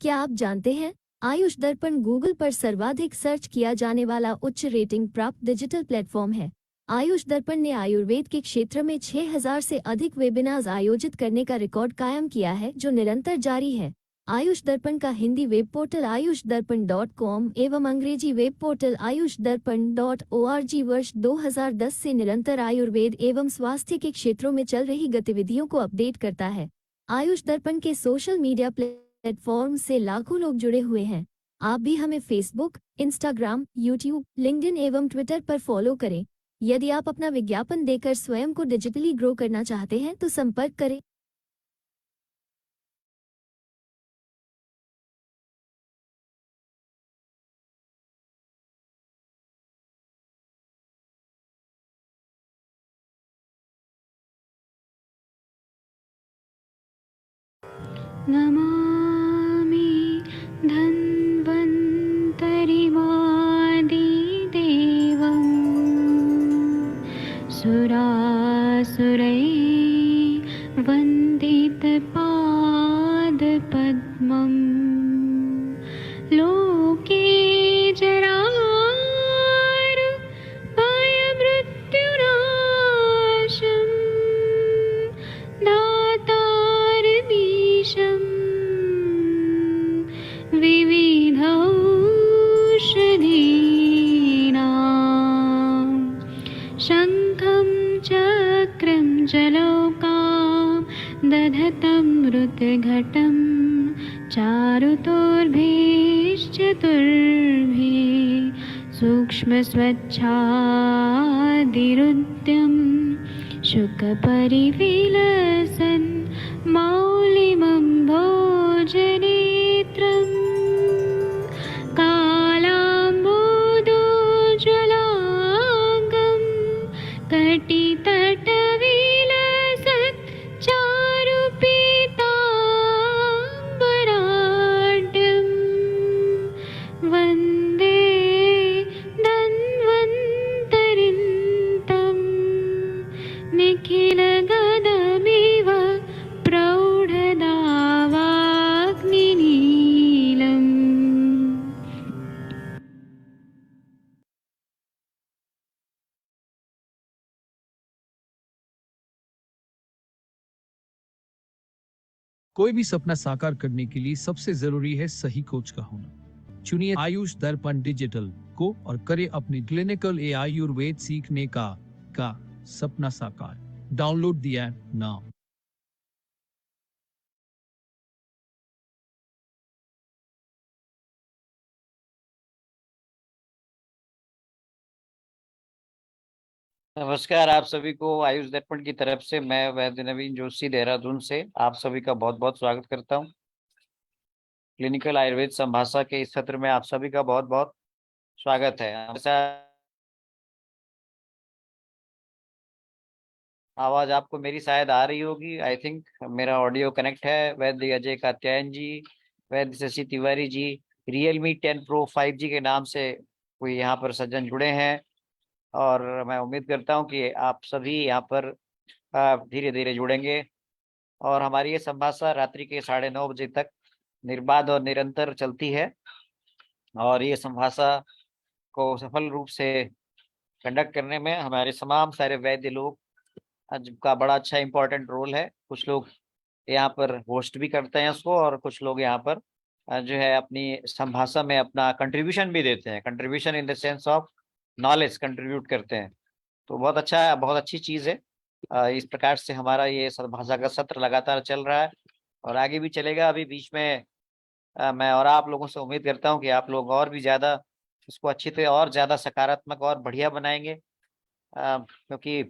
क्या आप जानते हैं आयुष दर्पण गूगल पर सर्वाधिक सर्च किया जाने वाला उच्च रेटिंग प्राप्त डिजिटल प्लेटफॉर्म है। आयुष दर्पण ने आयुर्वेद के क्षेत्र में 6000 से अधिक वेबिनार्स आयोजित करने का रिकॉर्ड कायम किया है, जो निरंतर जारी है। आयुष दर्पण का हिंदी वेब पोर्टल ayushdarbhan.com एवं अंग्रेजी वेब पोर्टल ayushdarbhan.org वर्ष 2010 से निरंतर आयुर्वेद एवं स्वास्थ्य के क्षेत्रों में चल रही गतिविधियों को अपडेट करता है। आयुष दर्पण के सोशल मीडिया प्लेटफॉर्म से लाखों लोग जुड़े हुए हैं। आप भी हमें फेसबुक, इंस्टाग्राम, यूट्यूब, लिंक्डइन एवं ट्विटर पर फॉलो करें। यदि आप अपना विज्ञापन देकर स्वयं को डिजिटली ग्रो करना चाहते हैं तो संपर्क करें। नमामि धन्वन्तरिमादिदेवं सुरासुरैः वन्दितपादपद्मं लोके जरामृत्युनाशं दातारमीशं विविधौषधीनां शङ्खं चक्रं जलौकां दधतं मृतघटं चारुतोर्भिश्चतुर्भिः सूक्ष्मस्वच्छादिरुद्यं शुकपरिविलसन् मौलिमं भोजनेत्रम् कालाम्बोदोज्ज्वलाङ्गं कटितटविलसत् चारुपीताम्बराढ्यं वन्दे धन्वन्तरिन्तं निखिलगदमिव प्रौढदावाग्निनीलम्। कोई भी सपना साकार करने के लिए सबसे जरूरी है सही कोच का होना। चुनिए आयुष दर्पण डिजिटल को और करे अपनी क्लिनिकल आयुर्वेद सीखने का सपना साकार। Download the app now. नमस्कार, आप सभी को आयुष दर्पण की तरफ से मैं वैद्य नवीन जोशी देहरादून से आप सभी का बहुत बहुत स्वागत करता हूं। क्लिनिकल आयुर्वेद संभाषा के इस सत्र में आप सभी का बहुत बहुत स्वागत है। आवाज आपको मेरी शायद आ रही होगी। आई थिंक मेरा ऑडियो कनेक्ट है। वैद्य अजय कात्यायन जी, वैद्य Shashi Tiwari ji, Realme 10 pro 5G के नाम से कोई यहाँ पर सज्जन जुड़े हैं और मैं उम्मीद करता हूँ कि आप सभी यहाँ पर धीरे धीरे जुड़ेंगे और हमारी ये संभाषा रात्रि के 9:30 बजे तक निर्बाध और निरंतर चलती है और ये संभाषा को सफल रूप से कंडक्ट करने में हमारे तमाम सारे वैद्य लोग का बड़ा अच्छा इंपॉर्टेंट रोल है। कुछ लोग यहाँ पर होस्ट भी करते हैं उसको और कुछ लोग यहाँ पर जो है अपनी संभाषा में अपना कंट्रीब्यूशन भी देते हैं। Contribution in the sense of knowledge contribute करते हैं, तो बहुत अच्छा है, बहुत अच्छी चीज़ है। इस प्रकार से हमारा ये संभाषा का सत्र लगातार चल रहा है और आगे भी चलेगा। अभी बीच में मैं और आप लोगों से उम्मीद करता हूँ कि आप लोग और भी ज़्यादा इसको अच्छी तरह और ज़्यादा सकारात्मक और बढ़िया बनाएंगे, क्योंकि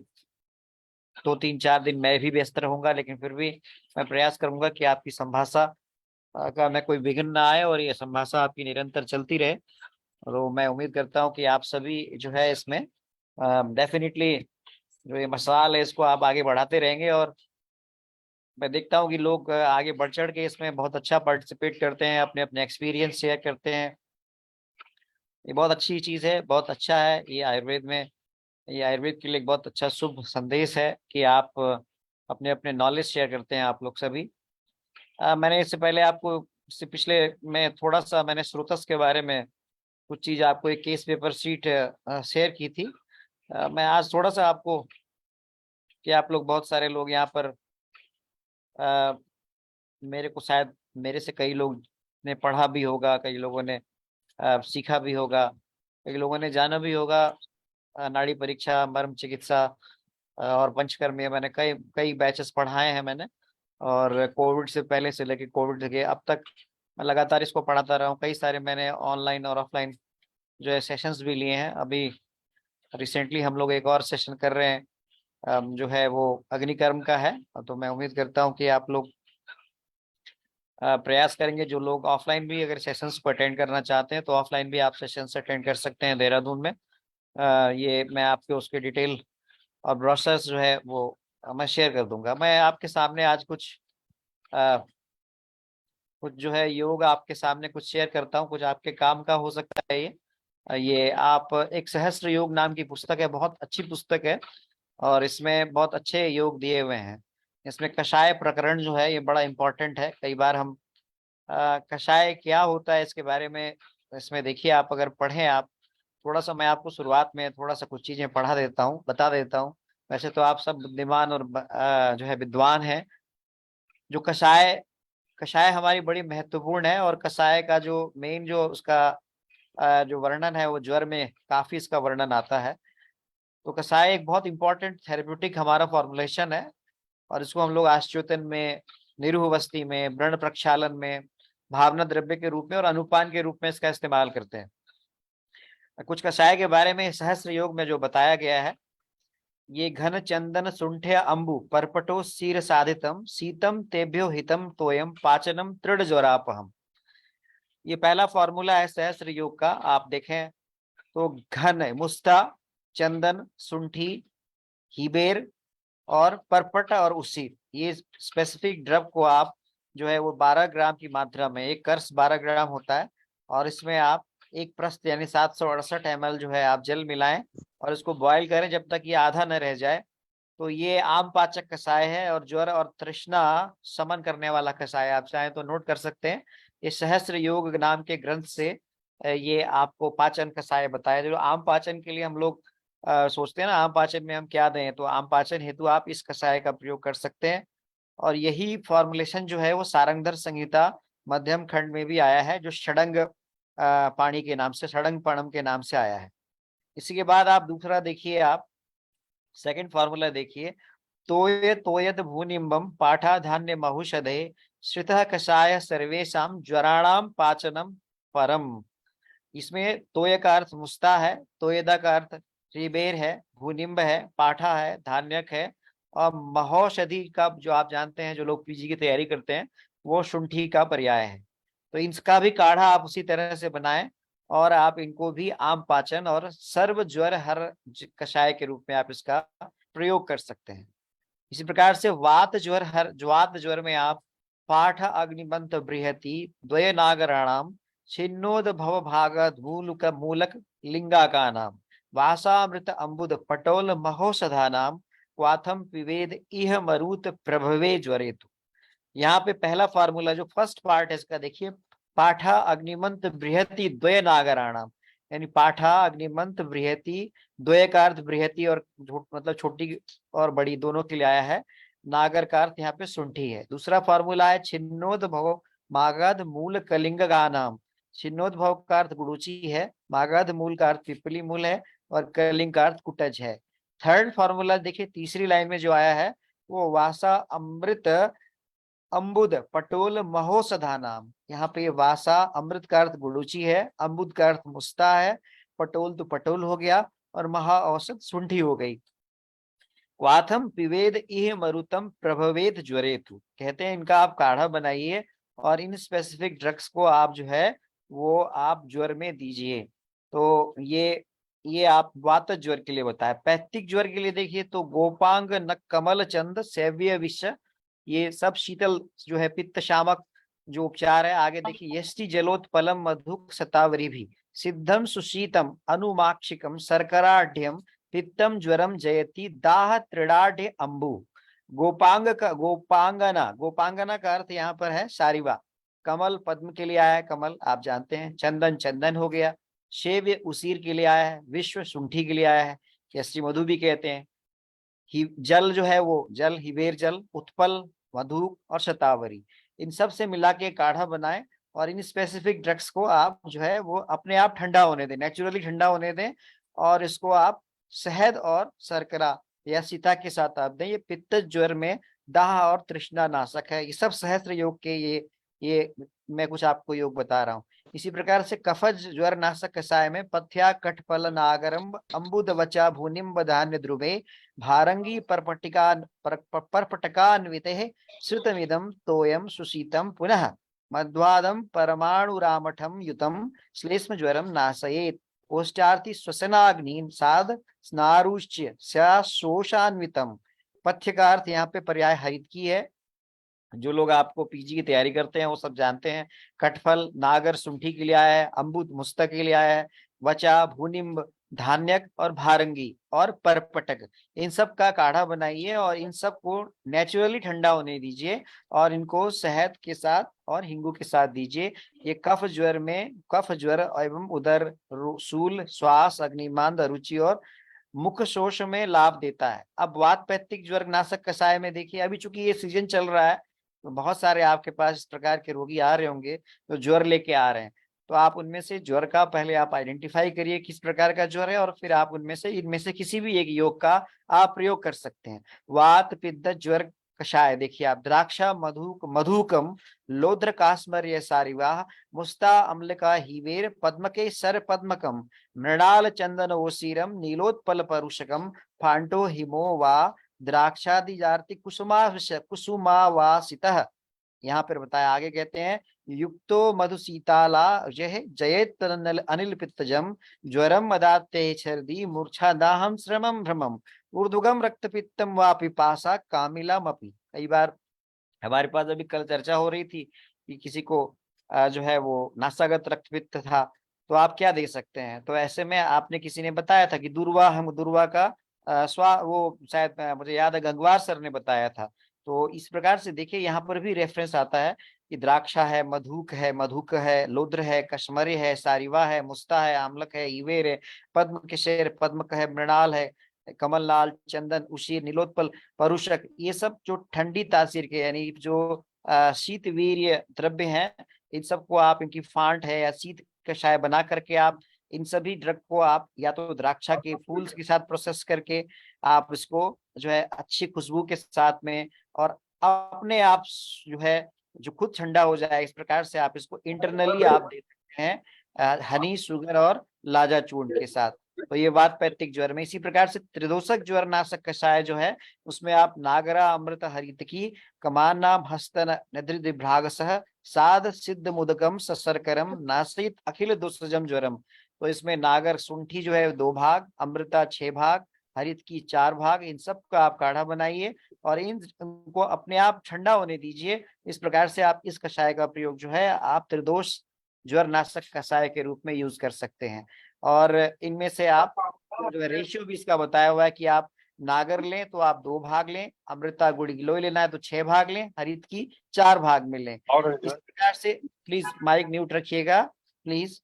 2-3-4 दिन मैं भी व्यस्त रहूंगा, लेकिन फिर भी मैं प्रयास करूंगा कि आपकी संभाषा का मैं कोई विघ्न ना आए और ये संभाषा आपकी निरंतर चलती रहे। और मैं उम्मीद करता हूँ कि आप सभी जो है इसमें डेफिनेटली जो ये मसाल है इसको आप आगे बढ़ाते रहेंगे और मैं देखता हूँ कि लोग आगे बढ़ चढ़ के इसमें बहुत अच्छा पार्टिसिपेट करते हैं, अपने अपने एक्सपीरियंस शेयर करते हैं। ये बहुत अच्छी चीज़ है, बहुत अच्छा है। ये आयुर्वेद में, ये आयुर्वेद के लिए एक बहुत अच्छा शुभ संदेश है कि आप अपने अपने नॉलेज शेयर करते हैं आप लोग सभी। मैंने इससे पहले आपको इससे पिछले मैं थोड़ा सा मैंने स्रोतस के बारे में कुछ चीज आपको एक केस पेपर शीट शेयर की थी। मैं आज थोड़ा सा आपको, कि आप लोग बहुत सारे लोग यहाँ पर मेरे को शायद मेरे से कई लोग ने पढ़ा भी होगा, कई लोगों ने सीखा भी होगा, कई लोगों ने जाना भी होगा। नाड़ी परीक्षा, मर्म चिकित्सा और पंचकर्म, ये मैंने कई कई बैचेस पढ़ाए हैं मैंने। और कोविड से पहले से लेकर कोविड के अब तक मैं लगातार इसको पढ़ाता रहा हूँ। कई सारे मैंने ऑनलाइन और ऑफलाइन जो है सेशंस भी लिए हैं। अभी रिसेंटली हम लोग एक और सेशन कर रहे हैं, जो है वो अग्निकर्म का है। तो मैं उम्मीद करता हूँ कि आप लोग प्रयास करेंगे। जो लोग ऑफलाइन भी अगर सेशंस को अटेंड करना चाहते हैं तो ऑफलाइन भी आप सेशंस अटेंड कर सकते हैं देहरादून में। ये मैं आपको उसके डिटेल और ब्रोशर्स जो है वो मैं शेयर कर दूंगा। मैं आपके सामने आज अ, कुछ जो है योग आपके सामने कुछ शेयर करता हूँ, कुछ आपके काम का हो सकता है ये। ये आप एक सहस्त्र योग नाम की पुस्तक है, बहुत अच्छी पुस्तक है और इसमें बहुत अच्छे योग दिए हुए हैं। इसमें कषाय प्रकरण जो है ये बड़ा इंपॉर्टेंट है। कई बार हम कषाय क्या होता है इसके बारे में इसमें देखिए, आप अगर पढ़ें आप थोड़ा सा, मैं आपको शुरुआत में थोड़ा सा कुछ चीजें पढ़ा देता हूँ, बता देता हूँ। वैसे तो आप सब बुद्धिमान और जो है विद्वान है। जो कषाय कषाय हमारी बड़ी महत्वपूर्ण है। और कषाय का जो मेन जो उसका जो वर्णन है वो ज्वर में काफी इसका वर्णन आता है। तो कषाय एक बहुत इंपॉर्टेंट थेरेप्यूटिक हमारा फॉर्मुलेशन है और इसको हम लोग आश्चोतन में, निरूहवस्थी में, व्रण प्रक्षालन में, भावना द्रव्य के रूप में और अनुपान के रूप में इसका इस्तेमाल करते हैं। कुछ कषाय के बारे में सहस्त्र योग में जो बताया गया है, ये घन चंदन सुंठे अंबु परपटो शीर साधितम शीतम तेभ्यो हितम तोयम पाचनम तृण ज्वरापहम। ये पहला फॉर्मूला है सहस्त्र योग का। आप देखें तो घन है, मुस्ता, चंदन, सुंठी, हीबेर और परपट और उसी, ये स्पेसिफिक ड्रग को आप जो है वो 12 ग्राम की मात्रा में, एक कर्स 12 ग्राम होता है, और इसमें आप एक प्रस्त यानी 768 ml जो है आप जल मिलाएं और इसको बॉईल करें जब तक ये आधा न रह जाए। तो ये आम पाचक कषाय है और ज्वर और तृष्णा शमन करने वाला कषाय। आप चाहें तो नोट कर सकते हैं। ये सहस्त्र योग नाम के ग्रंथ से ये आपको पाचन कषाय बताया। जो आम पाचन के लिए हम लोग सोचते हैं ना, आम पाचन में हम क्या दें, तो आम पाचन हेतु आप इस कषाय का प्रयोग कर सकते हैं। और यही फॉर्मुलेशन जो है वो सारंगधर संहिता मध्यम खंड में भी आया है, जो षडंग पाणी के नाम से, षडंग पणम के नाम से आया है। इसी के बाद आप दूसरा देखिए, आप सेकंड फॉर्मूला देखिए, तोय तोयद भूनिम्बम पाठा धान्य बहुषधे श्रितः कषाय सर्वेशम ज्वराणाम पाचनम परम। इसमें तोय का अर्थ मुस्ता है, तोयदा का अर्थ रिबेर है, भूनिम्ब है, पाठा है, धान्यक है, और महौषधि का जो आप जानते हैं, जो लोग पीजी की तैयारी करते हैं, वो शुंठी का पर्याय है। तो इसका भी काढ़ा आप उसी तरह से बनाएं और आप इनको भी आम पाचन और सर्व ज्वर हर कषाय के रूप में आप इसका प्रयोग कर सकते हैं। इसी प्रकार से वात ज्वर में आप पाठ अग्निमंत बृहति द्वय नागराणाम छिन्नोद भव भागत मूलक लिंगा का नाम वासामृत अम्बुद पटोल महोषधा नाम क्वाथम पिवेद इह मरुत प्रभवे ज्वरेतु। यहाँ पे पहला फार्मूला जो फर्स्ट पार्ट है इसका देखिए, पाठा अग्निमंत बृहति द्वय नागराणाम, यानी पाठा अग्निमंत बृहति, द्वय का अर्थ बृहति और मतलब छोटी और बड़ी दोनों के लिए आया है, नागर का अर्थ यहाँ पे सुंठी है। दूसरा फार्मूला है छिन्नोद भव मागध मूल कलिंग का नाम। छिन्नोद भव का अर्थ गुड़ूची है, मागध मूल का अर्थ पिपली मूल है और कलिंग का अर्थ कुटज है। थर्ड फार्मूला देखिए, तीसरी लाइन में जो आया है वो वासा अमृत अम्बुद पटोल महोषधा नाम। यहाँ पे वासा अमृत का अर्थ गुड़ूची है, अम्बुद का अर्थ मुस्ता है, पटोल तो पटोल हो गया और महा औषध सुंठी हो गई। वाथम पिवेद इह मरुतम प्रभवेद ज्वरेतु, कहते हैं इनका आप काढ़ा बनाइए और इन स्पेसिफिक ड्रग्स को आप जो है वो आप ज्वर में दीजिए। तो ये आप वात ज्वर के लिए बताया। पैत्तिक ज्वर के लिए देखिए तो गोपांग न कमल चंद सेव्य विष, ये सब शीतल जो है पित्त शामक जो उपचार है। आगे देखिए, यष्टि जलोत्पलम मधुक शतावरी भी सिद्धम सुशीतम अनुमाक्षिकम शर्कराढ़ पित्तम ज्वरम जयति दाह त्रिडाढ़ अंबु। गोपांगना का अर्थ यहाँ पर है सारिवा, कमल पद्म के लिए आया है, कमल आप जानते हैं। चंदन चंदन हो गया। शेव उसीर के लिए आया है। विश्व शुंठी के लिए आया है, केसरी मधु भी कहते हैं। जल जो है वो जल हिवेर जल, उत्पल, मधु और शतावरी, इन सब से मिला के काढ़ा बनाएं और इन स्पेसिफिक ड्रग्स को आप जो है वो अपने आप ठंडा होने दें, नेचुरली ठंडा होने दें। और इसको आप शहद और शर्करा या सीता के साथ आप दें। ये पित्त ज्वर में दाह और तृष्णा नाशक है। ये सब सहस्त्र योग के ये मैं कुछ आपको योग बता रहा हूँ। इसी प्रकार से कफज ज्वर नाशक कषाय में पथ्या कटफल नागरम अम्बुद वचा भूनिम्ब धान्य ध्रुवे भारंगी परपटकान्विते श्रुतमिदं तोयम सुशीतम पुनः मध्वादम परमाणुरामठम युतम श्लेष्म ज्वरम नाशयेत ओष्टार्थी श्वसनाग्नि साध स्नारुच्य शोषान्वितम। पथ्य का अर्थ यहाँ पे पर्याय हरित की है। जो लोग आपको पीजी की तैयारी करते हैं वो सब जानते हैं। कटफल नागर सुंठी के लिए आया है, अम्बुद मुस्तक के लिए आया है, वचा भूनिम्ब धान्यक और भारंगी और परपटक, इन सब का काढ़ा बनाइए और इन सब को नेचुरली ठंडा होने दीजिए और इनको शहद के साथ और हिंगू के साथ दीजिए। ये कफ ज्वर में कफ ज्वर एवं उदर शूल श्वास अग्निमांद रुचि और मुख शोष में लाभ देता है। अब वात पैत्तिक ज्वर नाशक कषाय में देखिए, अभी चूंकि ये सीजन चल रहा है तो बहुत सारे आपके पास इस प्रकार के रोगी आ रहे होंगे तो ज्वर लेके आ रहे हैं। तो आप उनमें से ज्वर का पहले आप आइडेंटिफाई करिए किस प्रकार का ज्वर है और फिर आप उनमें से इनमें से किसी भी एक योग का आप प्रयोग कर सकते हैं। वात पित्त ज्वर कषाय देखिए आप, द्राक्षा मधुकम लोद्र कास्मर्य सारिवाह मुस्ता अम्लका हिवेर पद्मके सर पद्मकम मृणाल चंदन ओसीरम नीलोत्पल परुषकम फांटो हिमो वा द्राक्षादिजार्ति कुसुमावासितः। यहाँ पर बताया, आगे कहते हैं युक्तो मधुसीताला यह जयेत अनिल पित्तजम ज्वरम अदाते छर्दी मूर्छा दाहम श्रमम भ्रमम ऊर्ध्वगम रक्तपित्तम वा पिपासा कामिलामपि। कई बार हमारे पास अभी कल चर्चा हो रही थी कि किसी को जो है वो नासागत रक्तपित्त था, तो आप क्या दे सकते हैं। तो ऐसे में आपने किसी ने बताया था कि दुर्वा का वो शायद मुझे याद है गंगवार सर ने बताया था। तो इस प्रकार से देखिए यहाँ पर भी रेफरेंस आता है कि द्राक्षा है, मधुक है, लोद्र है, कश्मरी है, सारिवा है, मुस्ता है, आमलक है, ईवेर है, पद्म के शेर पद्मक है, मृणाल है, कमल लाल, चंदन, उशीर, नीलोत्पल, परुषक, ये सब जो ठंडी तासीर के यानी जो शीत वीर्य द्रव्य हैं, इन सबको आप इनकी फांट है या शीत कषाय बना करके आप इन सभी ड्रग को आप या तो द्राक्षा के फूल के साथ प्रोसेस करके आप इसको जो है अच्छी खुशबू के साथ में और अपने आप जो है जो खुद ठंडा हो जाए, इस प्रकार से आप इसको इंटरनली आप दे सकते हैं हनी, शुगर और लाजा चूर्ण के साथ। तो ये वात पैत्तिक ज्वर में। इसी प्रकार से त्रिदोषक ज्वर नाशक कषाय जो है उसमें आप नागरा अमृत हरित की कमान नाम हस्तन नद्रिभ्रागसह साध सिद्ध मुदकम ससरकरम नासित अखिल दुस्सजम ज्वरम। तो इसमें नागर सुंठी जो है 2 भाग, अमृता 6 भाग, हरित की 4 भाग, इन सब का आप काढ़ा बनाइए और इनको अपने आप ठंडा होने दीजिए। इस प्रकार से आप इस कषाय का प्रयोग जो है आप त्रिदोष ज्वर नाशक कषाय के रूप में यूज कर सकते हैं। और इनमें से आप जो है रेशियो भी इसका बताया हुआ है कि आप नागर लें तो आप 2 भाग लें, अमृता गुड़ गिलोय लेना है तो 6 भाग लें, हरित की 4 भाग में लें। इस प्रकार से प्लीज माइक म्यूट रखिएगा प्लीज।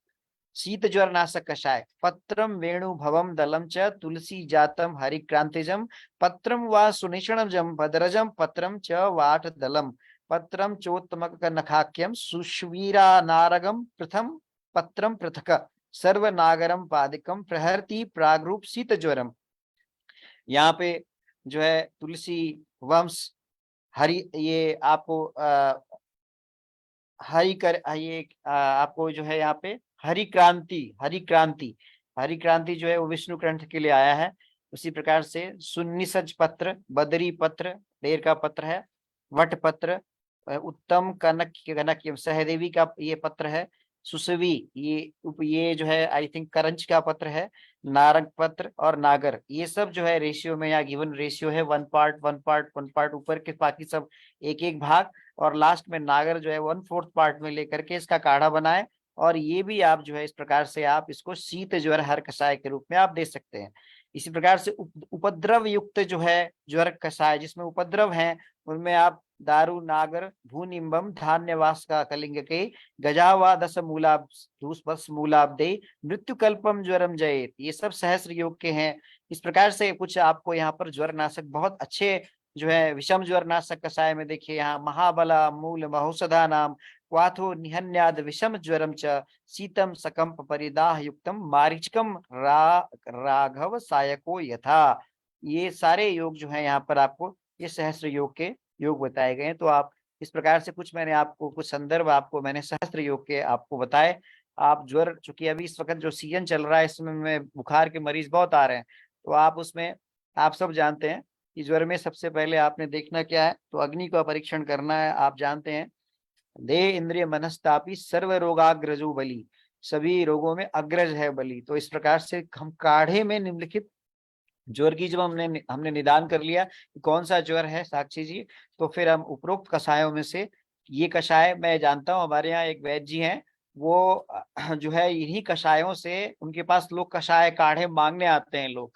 शीत ज्वर नाशक कषाय पत्रम वेणु भवम दलम च तुलसी जातम हरिक्रांतिजम पत्रम वा सुनिषणजम भद्रजम पत्रम च वाट दलम पत्रम चोत्तमक नखाख्यम सुश्वीरा नारगम प्रथम पत्रम पृथक सर्व नागरम पादिकम प्रहरती प्रागरूप शीत ज्वरम। यहाँ पे जो है तुलसी वंश हरि, ये आपको आपको जो है यहाँ पे हरिक्रांति जो है वो विष्णु कंठ के लिए आया है। उसी प्रकार से सुन्निसज पत्र, बदरी पत्र, डेर का पत्र है, वट पत्र, उत्तम कनक सहदेवी का ये पत्र है, सुसवी ये जो है आई थिंक करंज का पत्र है, नारंग पत्र और नागर, ये सब जो है रेशियो में यहाँ गिवन रेशियो है 1 पार्ट ऊपर के बाकी सब 1 भाग और लास्ट में नागर जो है 1/4 पार्ट में लेकर के इसका काढ़ा बनाए। और ये भी आप जो है इस प्रकार से आप इसको शीत ज्वर हर कषाय के रूप में आप दे सकते हैं। इसी प्रकार से उपद्रव युक्त जो है ज्वर कषाय जिसमें उपद्रव है उनमें आप दारु नागर भूनिम्बम धान्यवास का कलिंग के गजावा दस मूलाब बस मूलाब्दे मृत्यु कल्पम ज्वरम जयेत। ये सब सहस्त्र योग के हैं। इस प्रकार से कुछ आपको यहाँ पर ज्वर नाशक बहुत अच्छे जो है विषम ज्वर नाशक कषाय में देखिए यहाँ महाबला मूल महौषधा नाम क्वाथो निहन्याद विषम ज्वरम च शीतम सकंप परिदाह युक्तम मारीचकम राघव सायको यथा। ये सारे योग जो है यहाँ पर आपको ये सहस्त्र योग के योग बताए गए हैं। तो आप इस प्रकार से कुछ मैंने आपको कुछ संदर्भ आपको मैंने सहस्त्र योग के आपको बताए। आप ज्वर, चूंकि अभी इस वक्त जो सीजन चल रहा है इसमें में बुखार के मरीज बहुत आ रहे हैं, तो आप उसमें आप सब जानते हैं कि ज्वर में सबसे पहले आपने देखना क्या है, तो अग्नि का परीक्षण करना है। आप जानते हैं देह इंद्रिय मनस्तापी सर्व रोगाग्रजो बली, सभी रोगों में अग्रज है बली। तो इस प्रकार से हम काढ़े में निम्नलिखित ज्वर की जब हमने हमने निदान कर लिया कि कौन सा ज्वर है साक्षी जी, तो फिर हम उपरोक्त कषायों में से ये कषाय मैं जानता हूँ हमारे यहाँ एक वैद्य जी हैं, वो जो है इन्हीं कषायों से उनके पास लोग कषाय काढ़े मांगने आते हैं लोग।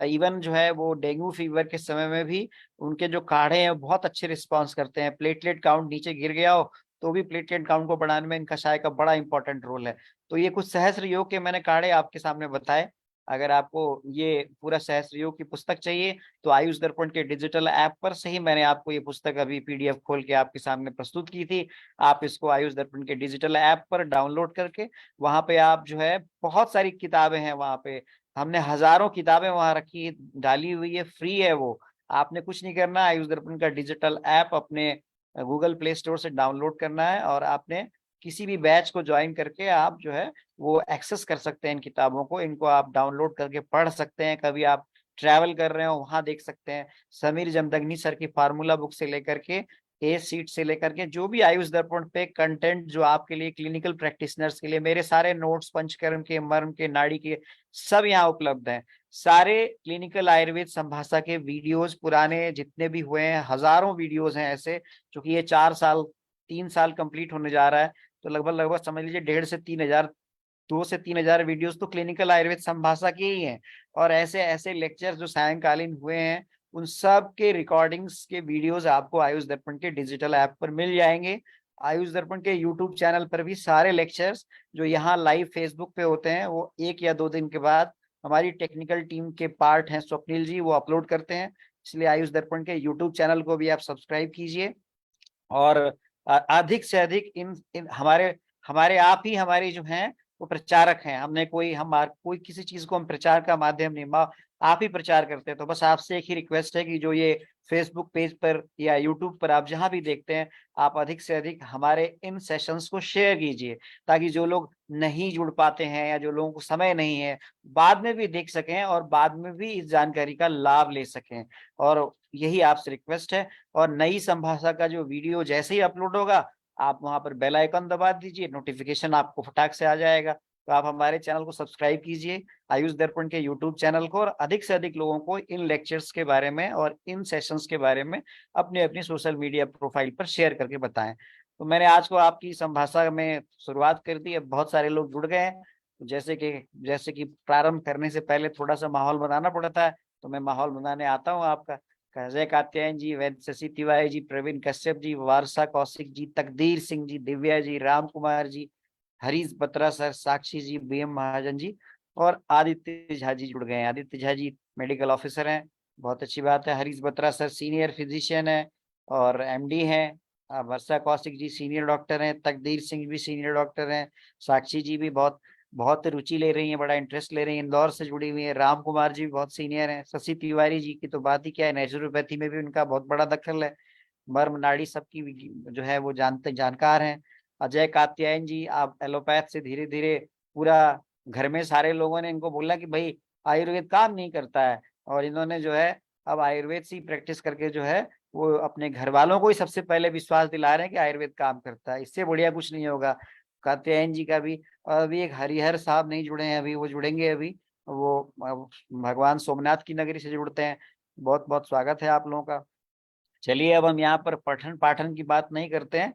इवन जो है वो डेंगू फीवर के समय में भी उनके जो काढ़े हैं बहुत अच्छे रिस्पॉन्स करते हैं। प्लेटलेट काउंट नीचे गिर गया हो तो भी प्लेटलेट काउंट को बढ़ाने में इन कषाय का बड़ा इंपॉर्टेंट रोल है। तो ये कुछ सहस्त्र योग के मैंने काढ़े आपके सामने बताए। अगर आपको ये पूरा सहस्त्र योग की पुस्तक चाहिए तो आयुष दर्पण के डिजिटल ऐप पर से ही मैंने आपको ये पुस्तक अभी पीडीएफ खोल के आपके सामने प्रस्तुत की थी। आप इसको आयुष दर्पण के डिजिटल ऐप पर डाउनलोड करके वहां पे आप जो है बहुत सारी किताबें हैं वहां पे, हमने हजारों किताबें वहां रखी डाली हुई है, फ्री है वो। आपने कुछ नहीं करना, आयुष दर्पण का डिजिटल ऐप अपने गूगल प्ले स्टोर से डाउनलोड करना है और आपने किसी भी बैच को ज्वाइन करके आप जो है वो एक्सेस कर सकते हैं इन किताबों को। इनको आप डाउनलोड करके पढ़ सकते हैं, कभी आप ट्रैवल कर रहे हो वहां देख सकते हैं। समीर जमदग्नि सर की फार्मूला बुक से लेकर के ए सीट से लेकर के जो भी आयुष दर्पण पे कंटेंट जो आपके लिए क्लिनिकल प्रैक्टिशनर्स के लिए, मेरे सारे नोट्स पंचकर्म के, मर्म के, नाड़ी के सब यहाँ उपलब्ध हैं। सारे क्लिनिकल आयुर्वेद संभाषा के वीडियोज पुराने जितने भी हुए हैं, हजारों वीडियोज हैं ऐसे, क्योंकि ये 4 साल 3 साल कंप्लीट होने जा रहा है, तो लगभग लगभग समझ लीजिए 1,500 से 3,000 2 से 3,000 वीडियोस तो क्लिनिकल आयुर्वेद संभाषा के ही हैं। और ऐसे ऐसे लेक्चर जो सायंकालीन हुए हैं उन सब के रिकॉर्डिंग्स के वीडियोस आपको आयुष दर्पण के डिजिटल ऐप पर मिल जाएंगे। आयुष दर्पण के यूट्यूब चैनल पर भी सारे लेक्चर्स जो यहाँ लाइव फेसबुक पे होते हैं वो 1 या 2 दिन के बाद हमारी टेक्निकल टीम के पार्ट हैं स्वप्निल जी, वो अपलोड करते हैं। इसलिए आयुष दर्पण के यूट्यूब चैनल को भी आप सब्सक्राइब कीजिए और अधिक से अधिक इन हमारे हमारे आप ही हमारी जो हैं वो प्रचारक हैं। हमने कोई किसी चीज को हम प्रचार का माध्यम नहीं, आप ही प्रचार करते हैं। तो बस आपसे एक ही रिक्वेस्ट है कि जो ये फेसबुक पेज पर या यूट्यूब पर आप जहां भी देखते हैं, आप अधिक से अधिक हमारे इन सेशंस को शेयर कीजिए, ताकि जो लोग नहीं जुड़ पाते हैं या जो लोगों को समय नहीं है बाद में भी देख सकें और बाद में भी इस जानकारी का लाभ ले सकें। और यही आपसे रिक्वेस्ट है। और नई संभाषा का जो वीडियो जैसे ही अपलोड होगा आप वहां पर बेल आइकन दबा दीजिए, नोटिफिकेशन आपको फटाक से आ जाएगा। तो आप हमारे चैनल को सब्सक्राइब कीजिए, आयुष दर्पण के यूट्यूब चैनल को, और अधिक से अधिक लोगों को इन लेक्चर्स के बारे में और इन सेशंस के बारे में अपने अपनी सोशल मीडिया प्रोफाइल पर शेयर करके बताएं। तो मैंने आज को आपकी संभाषा में शुरुआत कर दी, अब बहुत सारे लोग जुड़ गए हैं। तो जैसे कि प्रारंभ करने से पहले थोड़ा सा माहौल बनाना पड़ता है, तो मैं माहौल बनाने आता हूँ आपका। अजय कात्यायन जी, वैद्य शशि तिवारी जी, प्रवीण कश्यप जी, वारसा कौशिक जी, तकदीर सिंह जी, दिव्या जी, राम कुमार जी, हरीश बत्रा सर, साक्षी जी, बीएम महाजन जी और आदित्य झा जी जुड़ गए हैं। आदित्य झा जी मेडिकल ऑफिसर हैं, बहुत अच्छी बात है। Harish Batra sir senior physician है और एमडी हैं। वर्षा कौशिक जी सीनियर डॉक्टर हैं, तकदीर सिंह भी सीनियर डॉक्टर हैं, साक्षी जी भी बहुत बहुत रुचि ले रही हैं, बड़ा इंटरेस्ट ले रही हैं, इंदौर से जुड़ी हुई है। राम कुमार जी भी बहुत सीनियर हैं। शशि तिवारी जी की तो बात ही क्या है, नेचुरोपैथी में भी उनका बहुत बड़ा दखल है, मर्म नाड़ी सबकी जो है वो जानकार हैं। अजय कात्यायन जी, आप एलोपैथ से धीरे धीरे पूरा घर में सारे लोगों ने इनको बोला कि भाई आयुर्वेद काम नहीं करता है, और इन्होंने जो है अब आयुर्वेद से प्रैक्टिस करके जो है वो अपने घर वालों को ही सबसे पहले विश्वास दिला रहे हैं कि आयुर्वेद काम करता है। इससे बढ़िया कुछ नहीं होगा। कात्यायन जी का भी, और अभी एक हरिहर साहब नहीं जुड़े हैं, अभी वो जुड़ेंगे। अभी वो भगवान सोमनाथ की नगरी से जुड़ते हैं। बहुत बहुत स्वागत है आप लोगों का। चलिए अब हम यहाँ पर पठन पाठन की बात नहीं करते हैं।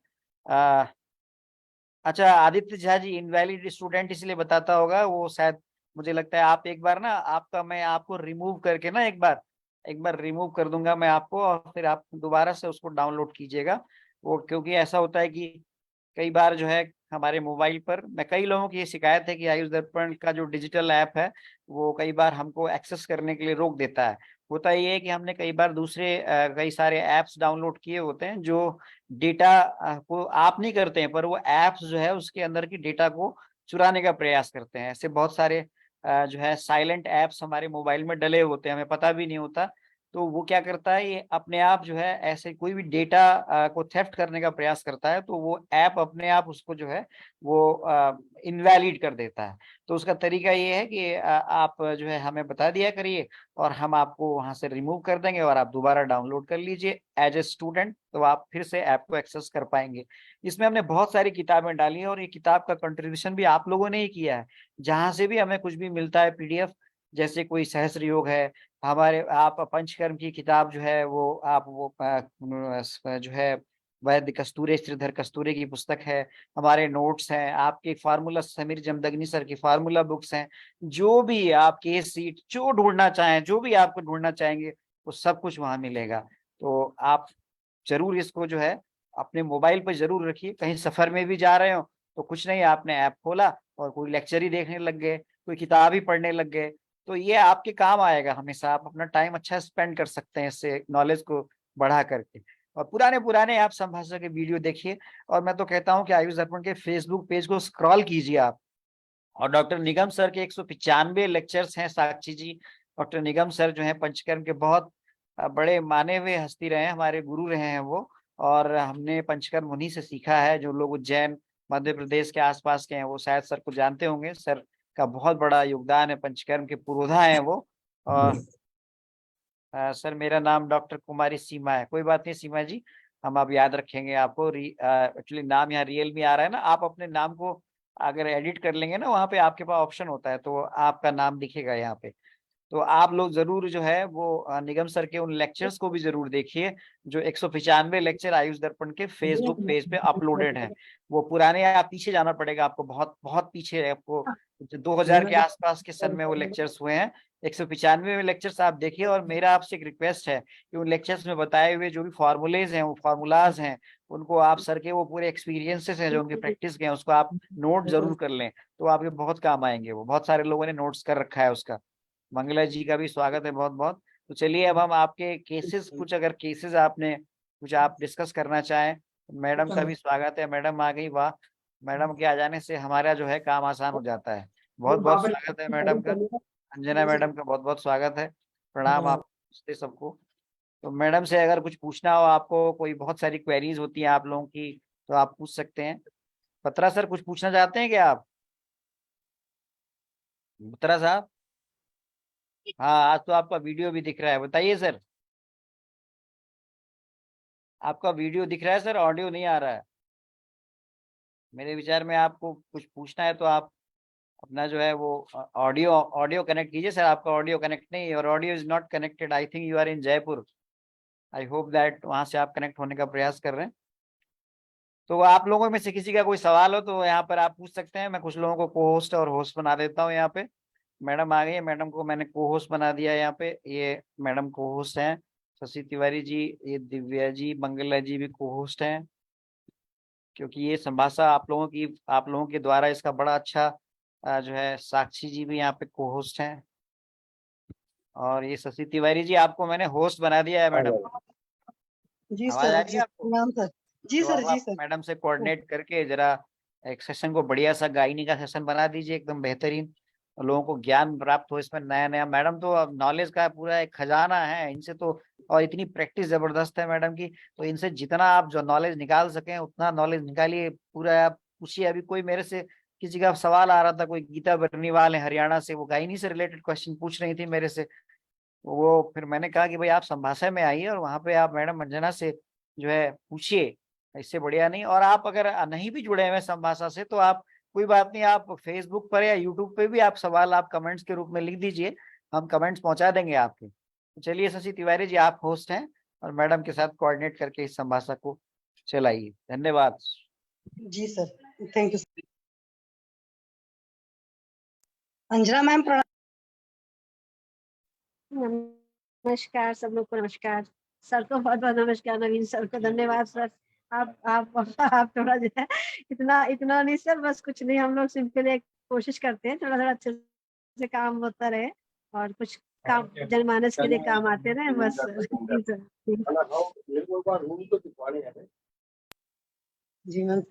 अच्छा, आदित्य झा जी इनवैलिड स्टूडेंट इसलिए बताता होगा, वो शायद मुझे लगता है आप एक बार ना, मैं आपको रिमूव करके ना एक बार एक बार रिमूव कर दूंगा मैं आपको, और फिर आप दोबारा से उसको डाउनलोड कीजिएगा। वो क्योंकि ऐसा होता है कि कई बार जो है हमारे मोबाइल पर, मैं कई लोगों की ये शिकायत है कि आयुष दर्पण का जो डिजिटल ऐप है वो कई बार हमको एक्सेस करने के लिए रोक देता है। होता ये है कि हमने कई बार दूसरे कई सारे ऐप्स डाउनलोड किए होते हैं जो डेटा को आप नहीं करते हैं, पर वो ऐप्स जो है उसके अंदर की डेटा को चुराने का प्रयास करते हैं। ऐसे बहुत सारे जो है साइलेंट ऐप्स हमारे मोबाइल में डले होते हैं, हमें पता भी नहीं होता। तो वो क्या करता है, ये अपने आप जो है ऐसे कोई भी डेटा को थेफ्ट करने का प्रयास करता है, तो वो ऐप अपने आप उसको जो है वो इनवैलिड कर देता है। तो उसका तरीका ये है कि आप जो है हमें बता दिया करिए और हम आपको वहां से रिमूव कर देंगे और आप दोबारा डाउनलोड कर लीजिए एज ए स्टूडेंट, तो आप फिर से ऐप को एक्सेस कर पाएंगे। इसमें हमने बहुत सारी किताबें डाली हैं और ये किताब का कंट्रीब्यूशन भी आप लोगों ने ही किया है। जहां से भी हमें कुछ भी मिलता है पीडीएफ, जैसे कोई सहस्त्र योग है हमारे, आप पंचकर्म की किताब जो है वो आप वो जो है वैद्य कस्तूरे श्रीधर कस्तूरे की पुस्तक है, हमारे नोट्स हैं, आपके फार्मूला समीर जमदग्नि सर की फार्मूला बुक्स हैं, जो भी आप केस सीट जो ढूंढना चाहें, जो भी आपको ढूंढना चाहेंगे वो सब कुछ वहां मिलेगा। तो आप जरूर इसको जो है अपने मोबाइल पर जरूर रखिए। कहीं सफर में भी जा रहे हो तो कुछ नहीं, आपने ऐप खोला और कोई लेक्चर ही देखने लग गए, कोई किताब ही पढ़ने लग गए, तो ये आपके काम आएगा हमेशा। आप अपना टाइम अच्छा स्पेंड कर सकते हैं इससे, नॉलेज को बढ़ा करके। और पुराने पुराने आप संभाषा के वीडियो देखिए। और मैं तो कहता हूँ कि आयुष दर्पण के फेसबुक पेज को स्क्रॉल कीजिए आप, और डॉक्टर निगम सर के 195 लेक्चर्स हैं साक्षी जी। डॉक्टर निगम सर जो हैं पंचकर्म के बहुत बड़े माने हुए हस्ती रहे हैं, हमारे गुरु रहे हैं वो। और हमने पंचकर्म उन्हीं से सीखा है। जो लोग उज्जैन मध्य प्रदेश के आसपास के हैं वो शायद सर को जानते होंगे, सर का बहुत बड़ा योगदान है, पंचकर्म के पुरोधा हैं वो। और सर मेरा नाम डॉक्टर कुमारी सीमा है। कोई बात नहीं सीमा जी, हम अब याद रखेंगे आपको। एक्चुअली नाम यहाँ रियल में आ रहा है ना, आप अपने नाम को अगर एडिट कर लेंगे ना, वहाँ पे आपके पास ऑप्शन होता है तो आपका नाम दिखेगा यहाँ पे। तो आप लोग जरूर जो है वो निगम सर के उन लेक्चर्स को भी जरूर देखिए, जो 195 लेक्चर आयुष दर्पण के फेसबुक पेज पे अपलोडेड है। वो पुराने, आप पीछे जाना पड़ेगा आपको, बहुत बहुत पीछे है आपको, 2000 के आसपास के सन में वो लेक्चर्स हुए हैं। 195 में लेक्चर्स आप देखिए। और मेरा आपसे एक रिक्वेस्ट है कि उन लेक्चर्स में बताए हुए जो भी फॉर्मूलेज हैं, वो फॉर्मूलाज हैं, उनको आप सर के वो पूरे एक्सपीरियंसेस हैं जो उनके प्रैक्टिस के हैं, उसको आप नोट जरूर कर लें, तो आपके बहुत काम आएंगे। वो बहुत सारे लोगों ने नोट्स कर रखा है उसका। मंगला जी का भी स्वागत है बहुत बहुत। तो चलिए अब हम आपके केसेस, कुछ अगर केसेस आपने कुछ आप डिस्कस करना चाहें। मैडम का भी स्वागत है, मैडम आ गई, वाह। मैडम के आ जाने से हमारा जो है काम आसान हो जाता है। बहुत बहुत स्वागत है मैडम का। अंजना मैडम का बहुत बहुत स्वागत है, प्रणाम आप सबको। तो मैडम से अगर कुछ पूछना हो आपको, कोई बहुत सारी क्वेरीज होती हैं आप लोगों की, तो आप पूछ सकते हैं। बत्रा सर कुछ पूछना चाहते हैं क्या आप? बत्रा साहब, हाँ आज तो आपका वीडियो भी दिख रहा है, बताइए सर। आपका वीडियो दिख रहा है सर, ऑडियो नहीं आ रहा है। मेरे विचार में आपको कुछ पूछना है तो आप अपना जो है वो ऑडियो ऑडियो कनेक्ट कीजिए। सर आपका ऑडियो कनेक्ट नहीं है, और audio is not connected, I think you are in Jaipur. I hope that वहां से आप कनेक्ट होने का प्रयास कर रहे हैं। तो आप लोगों में से किसी का कोई सवाल हो तो यहाँ पर आप पूछ सकते हैं। मैं कुछ लोगों को को होस्ट और होस्ट बना देता हूँ यहाँ पे। मैडम आ गई है, मैडम को मैंने को होस्ट बना दिया यहाँ पे। ये मैडम को होस्ट हैं, शशि तिवारी जी, ये दिव्या जी, मंगला जी भी को होस्ट हैं। क्योंकि ये संभाषा आप लोगों के द्वारा इसका बड़ा अच्छा जो है, साक्षी जी भी यहाँ पे को होस्ट हैं। और ये शशि तिवारी जी, आपको मैंने होस्ट बना दिया है मैडम। जी आवाज सर, आ रही जी है आपको? नाम सर। जी तो सर, अब जी आप सर। मैडम से कोऑर्डिनेट करके जरा एक सेशन को बढ़िया सा गायनी का सेशन बना दीजिए, एकदम बेहतरीन, और लोगों को ज्ञान प्राप्त हो इसमें नया नया। मैडम तो अब नॉलेज का पूरा एक खजाना है इनसे तो, और इतनी प्रैक्टिस जबरदस्त है मैडम की। तो इनसे जितना आप जो नॉलेज निकाल सकें उतना नॉलेज निकालिए पूरा। आप पूछिए, अभी कोई मेरे से किसी का सवाल आ रहा था, कोई गीता बर्नीवाल है हरियाणा से, वो गायनी से रिलेटेड क्वेश्चन पूछ रही थी मेरे से। वो फिर मैंने कहा कि भाई आप संभाषा में आइए और वहां पे आप मैडम अंजना से जो है पूछिए, इससे बढ़िया नहीं। और आप अगर नहीं भी जुड़े हुए संभाषा से तो आप कोई बात नहीं, आप फेसबुक पर या यूट्यूब पे भी आप सवाल आप कमेंट्स के रूप में लिख दीजिए, हम कमेंट्स पहुंचा देंगे आपके। तो चलिए शशि तिवारी जी, आप होस्ट हैं और मैडम के साथ कोऑर्डिनेट करके इस संभाषा को चलाइए। धन्यवाद। जी sir, thank you. Anjana ma'am, प्रणाम। नमस्कार सब लोग को नमस्कार। सर को बहुत-बहुत नमस्कार, नवीन सर को धन्यवाद सर। आप आप थोड़ा जो है इतना इतना नहीं सर, बस कुछ नहीं, हम लोग सिंपल एक कोशिश करते हैं थोड़ा-थोड़ा अच्छे से काम होता रहे और कुछ काम जनमानस के लिए काम आते रहे बस सर। जी सर। जी। जी मैम।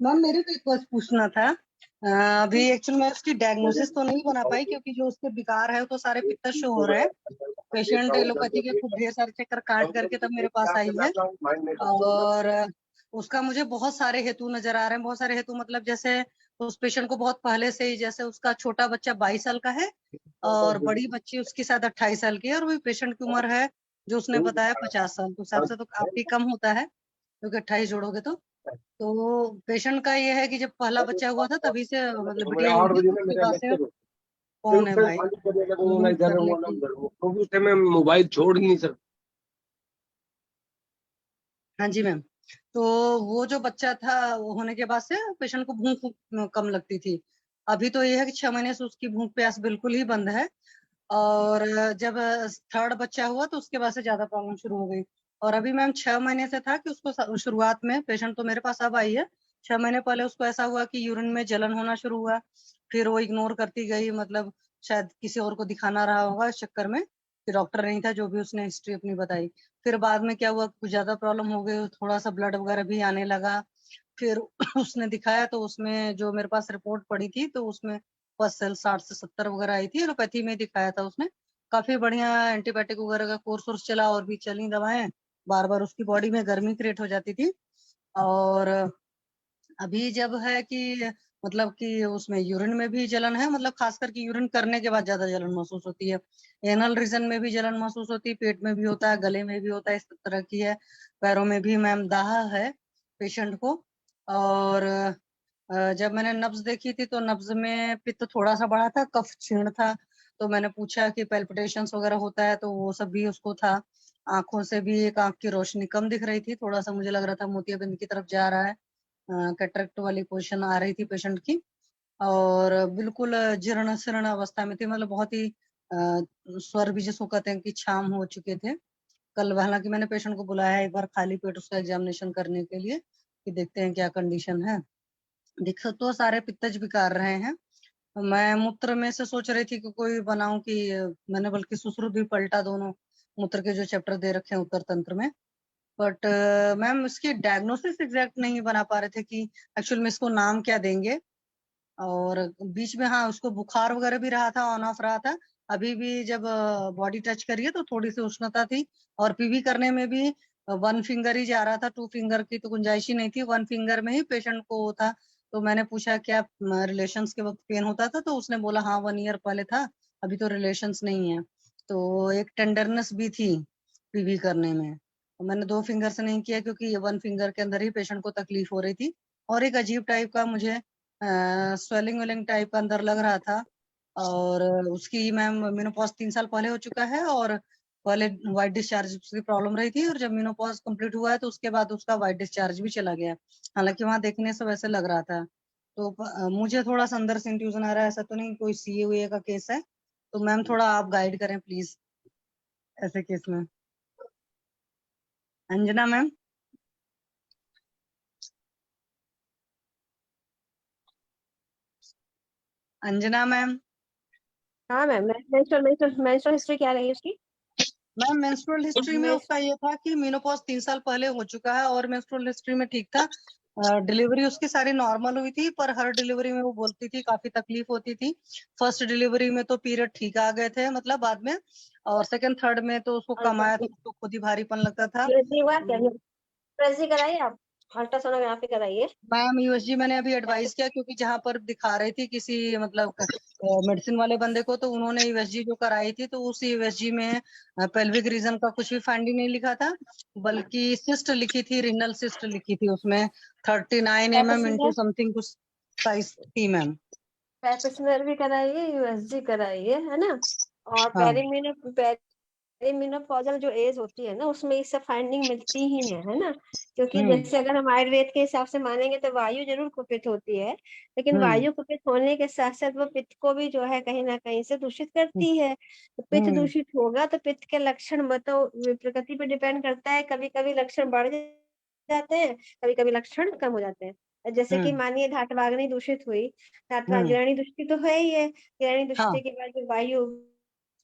मैम मेरे को एक बस पूछना था। अभी एक्चुअली मैं उसकी डायग्नोसिस तो नहीं बना पाई क्योंकि जो उसके विकार है वो तो सारे पित्त शो हो रहे हैं। पेशेंट एलोपैथी के खूब ढेर सारे चक्कर काट करके तब मेरे पास आई है और उसका मुझे बहुत सारे हेतु नजर आ रहे हैं। बहुत सारे हेतु मतलब जैसे उस पेशेंट को बहुत पहले से ही, जैसे उसका छोटा बच्चा 22 साल का है और बड़ी बच्ची उसकी शायद 28 साल की है और वही पेशेंट की उम्र है जो उसने बताया 50 साल। तो हिसाब से तो काफी कम होता है क्योंकि 28 जोड़ोगे तो पेशेंट का ये है कि जब पहला बच्चा हुआ था तभी से मतलब बिटिया होगी तो उसके बाद से कौन है भाई यही कर ले कि उस टाइम में मोबाइल छोड़ ही नहीं सकता। हाँ जी मैम। तो वो जो बच्चा था वो होने के बाद से पेशेंट को भूख कम लगती थी। अभी तो ये है कि 6 महीने से उसकी भूख प्यास बिल्कुल ही बंद है और जब थर्ड बच्चा हुआ तो उसके बाद से ज्यादा प्रॉब्लम शुरू हो गई। और अभी मैम 6 महीने से था कि उसको शुरुआत में, पेशेंट तो मेरे पास अब आई है, 6 महीने पहले उसको ऐसा हुआ कि यूरिन में जलन होना शुरू हुआ। फिर वो इग्नोर करती गई, मतलब शायद किसी और को दिखाना रहा होगा इस चक्कर में कि डॉक्टर नहीं था, जो भी उसने हिस्ट्री अपनी बताई। फिर बाद में क्या हुआ, कुछ ज्यादा प्रॉब्लम हो गई, थोड़ा सा ब्लड वगैरह भी आने लगा। फिर उसने दिखाया तो उसमें जो मेरे पास रिपोर्ट पड़ी थी तो उसमें बस सेल 60 से 70 वगैरह आई थी। एलोपैथी में दिखाया था उसने, काफी बढ़िया एंटीबायोटिक वगैरह का कोर्स चला और भी चली दवाएं। बार बार उसकी बॉडी में गर्मी क्रिएट हो जाती थी। और अभी जब है कि मतलब कि उसमें यूरिन में भी जलन है, मतलब खास करके यूरिन करने के बाद ज्यादा जलन महसूस होती है। एनल रीजन में भी जलन महसूस होती है, पेट में भी होता है, गले में भी होता है, इस तरह की है। पैरों में भी मैम दाह है पेशेंट को। और जब मैंने नब्ज देखी थी तो नब्ज में पित्त थोड़ा सा बढ़ा था, कफ क्षीण था। तो मैंने पूछा कि पैल्पिटेशंस वगैरह होता है तो वो सब भी उसको था। आंखों से भी एक आंख की रोशनी कम दिख रही थी, थोड़ा सा मुझे लग रहा था मोतियाबिंद की तरफ जा रहा है। कैटरेक्ट वाली पोजीशन आ रही थी पेशेंट की। और बिल्कुल जीर्ण शीर्ण अवस्था में थी, मतलब बहुत ही स्वर भी जिसको कहते हैं कि छाम हो चुके थे। कल हालांकि मैंने पेशेंट को बुलाया है एक बार खाली पेट उसका एग्जामिनेशन करने के लिए कि देखते हैं क्या कंडीशन है। दिख तो सारे पित्तज विकार रहे हैं। मैं मूत्र में से सोच रही थी कि कोई बनाऊं कि मैंने बल्कि सुश्रुत भी पलटा दोनों मूत्र के जो चैप्टर दे रखे हैं उत्तर तंत्र में। बट मैम इसकी डायग्नोसिस एग्जैक्ट नहीं बना पा रहे थे कि एक्चुअल में इसको नाम क्या देंगे। और बीच में हाँ उसको बुखार वगैरह भी रहा था, ऑन ऑफ रहा था। अभी भी जब बॉडी टच करिए तो थोड़ी सी उष्णता थी। और पीवी करने में भी 1 फिंगर ही जा रहा था, 2 फिंगर की तो गुंजाइश ही नहीं थी, 1 फिंगर में ही पेशेंट को वो था। तो मैंने पूछा क्या रिलेशंस के वक्त पेन होता था, तो उसने बोला हाँ 1 ईयर पहले था, अभी तो रिलेशंस नहीं है। तो एक टेंडरनेस भी थी पीवी करने में। तो मैंने 2 फिंगर से नहीं किया क्योंकि 1 फिंगर के अंदर ही पेशेंट को तकलीफ हो रही थी। और एक अजीब टाइप का मुझे स्वेलिंग वेलिंग टाइप का अंदर लग रहा था। और उसकी मैम मेनोपॉज 3 साल पहले हो चुका है और पहले वाइट डिस्चार्ज की प्रॉब्लम रही थी और जब मेनोपॉज कंप्लीट हुआ है तो उसके बाद उसका वाइट डिस्चार्ज भी चला गया। हालांकि वहां देखने से वैसे लग रहा था। तो मुझे थोड़ा सा अंदर से इंट्यूजन आ रहा है, ऐसा तो नहीं कोई सीए हुए का केस है। तो मैम थोड़ा आप गाइड करें प्लीज ऐसे केस में। अंजना मैम। अंजना मैम। हाँ मैम, मेंस्ट्रुअल हिस्ट्री क्या रही उसकी? मैम मेंस्ट्रुअल हिस्ट्री में उसका ये था कि मेनोपॉज 3 साल पहले हो चुका है और मेंस्ट्रुअल हिस्ट्री में ठीक था। डिलीवरी उसकी सारी नॉर्मल हुई थी, पर हर डिलीवरी में वो बोलती थी काफी तकलीफ होती थी। फर्स्ट डिलीवरी में तो पीरियड ठीक आ गए थे, मतलब बाद में। और सेकंड थर्ड में तो उसको कम आया था, उसको खुद ही भारीपन लगता था। प्रेस कराइए आप, अल्ट्रासोनोग्राफी कराइए। मैम यूएसजी मैंने अभी एडवाइस किया क्योंकि जहाँ पर दिखा रही थी किसी मतलब मेडिसिन वाले बंदे को, तो उन्होंने यूएसजी जो कराई थी तो उस यूएसजी में पेल्विक रीजन का कुछ भी फाइंडिंग नहीं लिखा था, बल्कि सिस्ट लिखी थी, रिनल सिस्ट लिखी थी उसमें 39 mm इंटू समथिंग कुछ साइज थी मैम। पैपेस्मेर भी कराइए, यूएसजी कराइए, है ना। और हाँ पेरीमीनो पेरिमेनोपॉज़ल जो एज होती है ना, उसमें ये सब फाइंडिंग मिलती ही है ना? क्योंकि हम्म जैसे अगर हम आयुर्वेद के हिसाब से मानेंगे तो वायु ज़रूर कुपित होती है, लेकिन हम्म वायु कुपित होने के साथ-साथ वो पित्त को भी जो है कहीं न कहीं से दूषित करती है। तो पित्त हम्म दूषित होगा तो पित्त के लक्षण प्रकृति पे डिपेंड करता है, कभी-कभी लक्षण बढ़ जाते हैं, कभी-कभी लक्षण कम हो जाते हैं। जैसे कि हम्म मानिए धातवाग्नि दूषित हुई, हम्म ग्रहणी दूषित तो है ही है, ग्रहणी हाँ दूषित के बाद जो वायु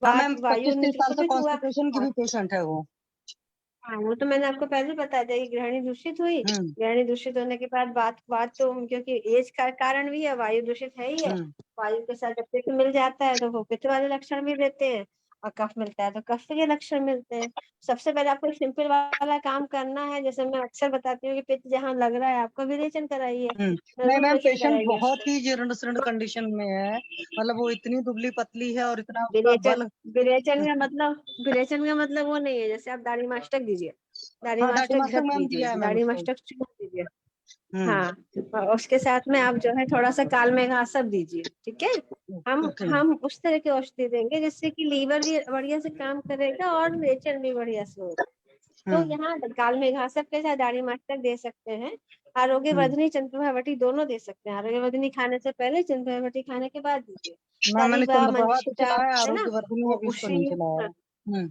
हाँ मैम, वायु 25-30 साल से कुपित हुआ। कॉन्स्टिपेशन की हाँ, भी पेशेंट है वो। हाँ, वो तो मैंने आपको पहले बता दिया कि ग्रहणी दूषित हुई, हम्म ग्रहणी दूषित होने के बाद बात बात तो क्योंकि एज का कारण भी है, वायु दूषित है ही है, हम्म वायु के साथ जब पित्त मिल जाता है तो वो पित्त वाले लक्षण भी देते हैं, और कफ मिलता है तो कफ के लक्षण मिलते हैं। सबसे पहले आपको सिंपल वाला काम करना है, जैसे मैं अक्सर बताती हूँ कि पित्त जहाँ लग रहा है आपको विरेचन कराइए, नहीं जरूर मैम, विरेचन पेशेंट कराइए। बहुत ही जीर्ण शीर्ण कंडीशन में है। मतलब वो इतनी दुबली पतली है और इतना उसका विरेचन बल। विरेचन का मतलब वो नहीं है, जैसे आप दाढ़ी मास्टक दीजिए, दाढ़ी हाँ दाढ़ी मास्टक मास्टर घृत मैम दीजिए, दिया है मैम दाढ़ी उसको। मास्टक चूर्ण दीजिए। हम्म हाँ, और उसके साथ में आप जो है थोड़ा सा काल मेघासव दीजिए, ठीक है। ओके। हम उस तरह की औषधि देंगे जिससे कि लीवर भी बढ़िया से काम करेगा और रेचन भी बढ़िया से होगा। तो हम्म यहाँ काल मेघासव के साथ दाढ़ी मास्टर दे सकते हैं, आरोग्य हम्म वर्धनी चंद्रभावटी दोनों दे सकते हैं, आरोग्य वर्धनी खाने से पहले, चंद्रभावटी खाने के बाद दीजिए। मैम मैंने दरिबा चंद्रप्रभा तो मंजिष्ठा चलाया है, है ना, आरोग्य वर्धिनी वो अभी उसको उसी नहीं चलाया है।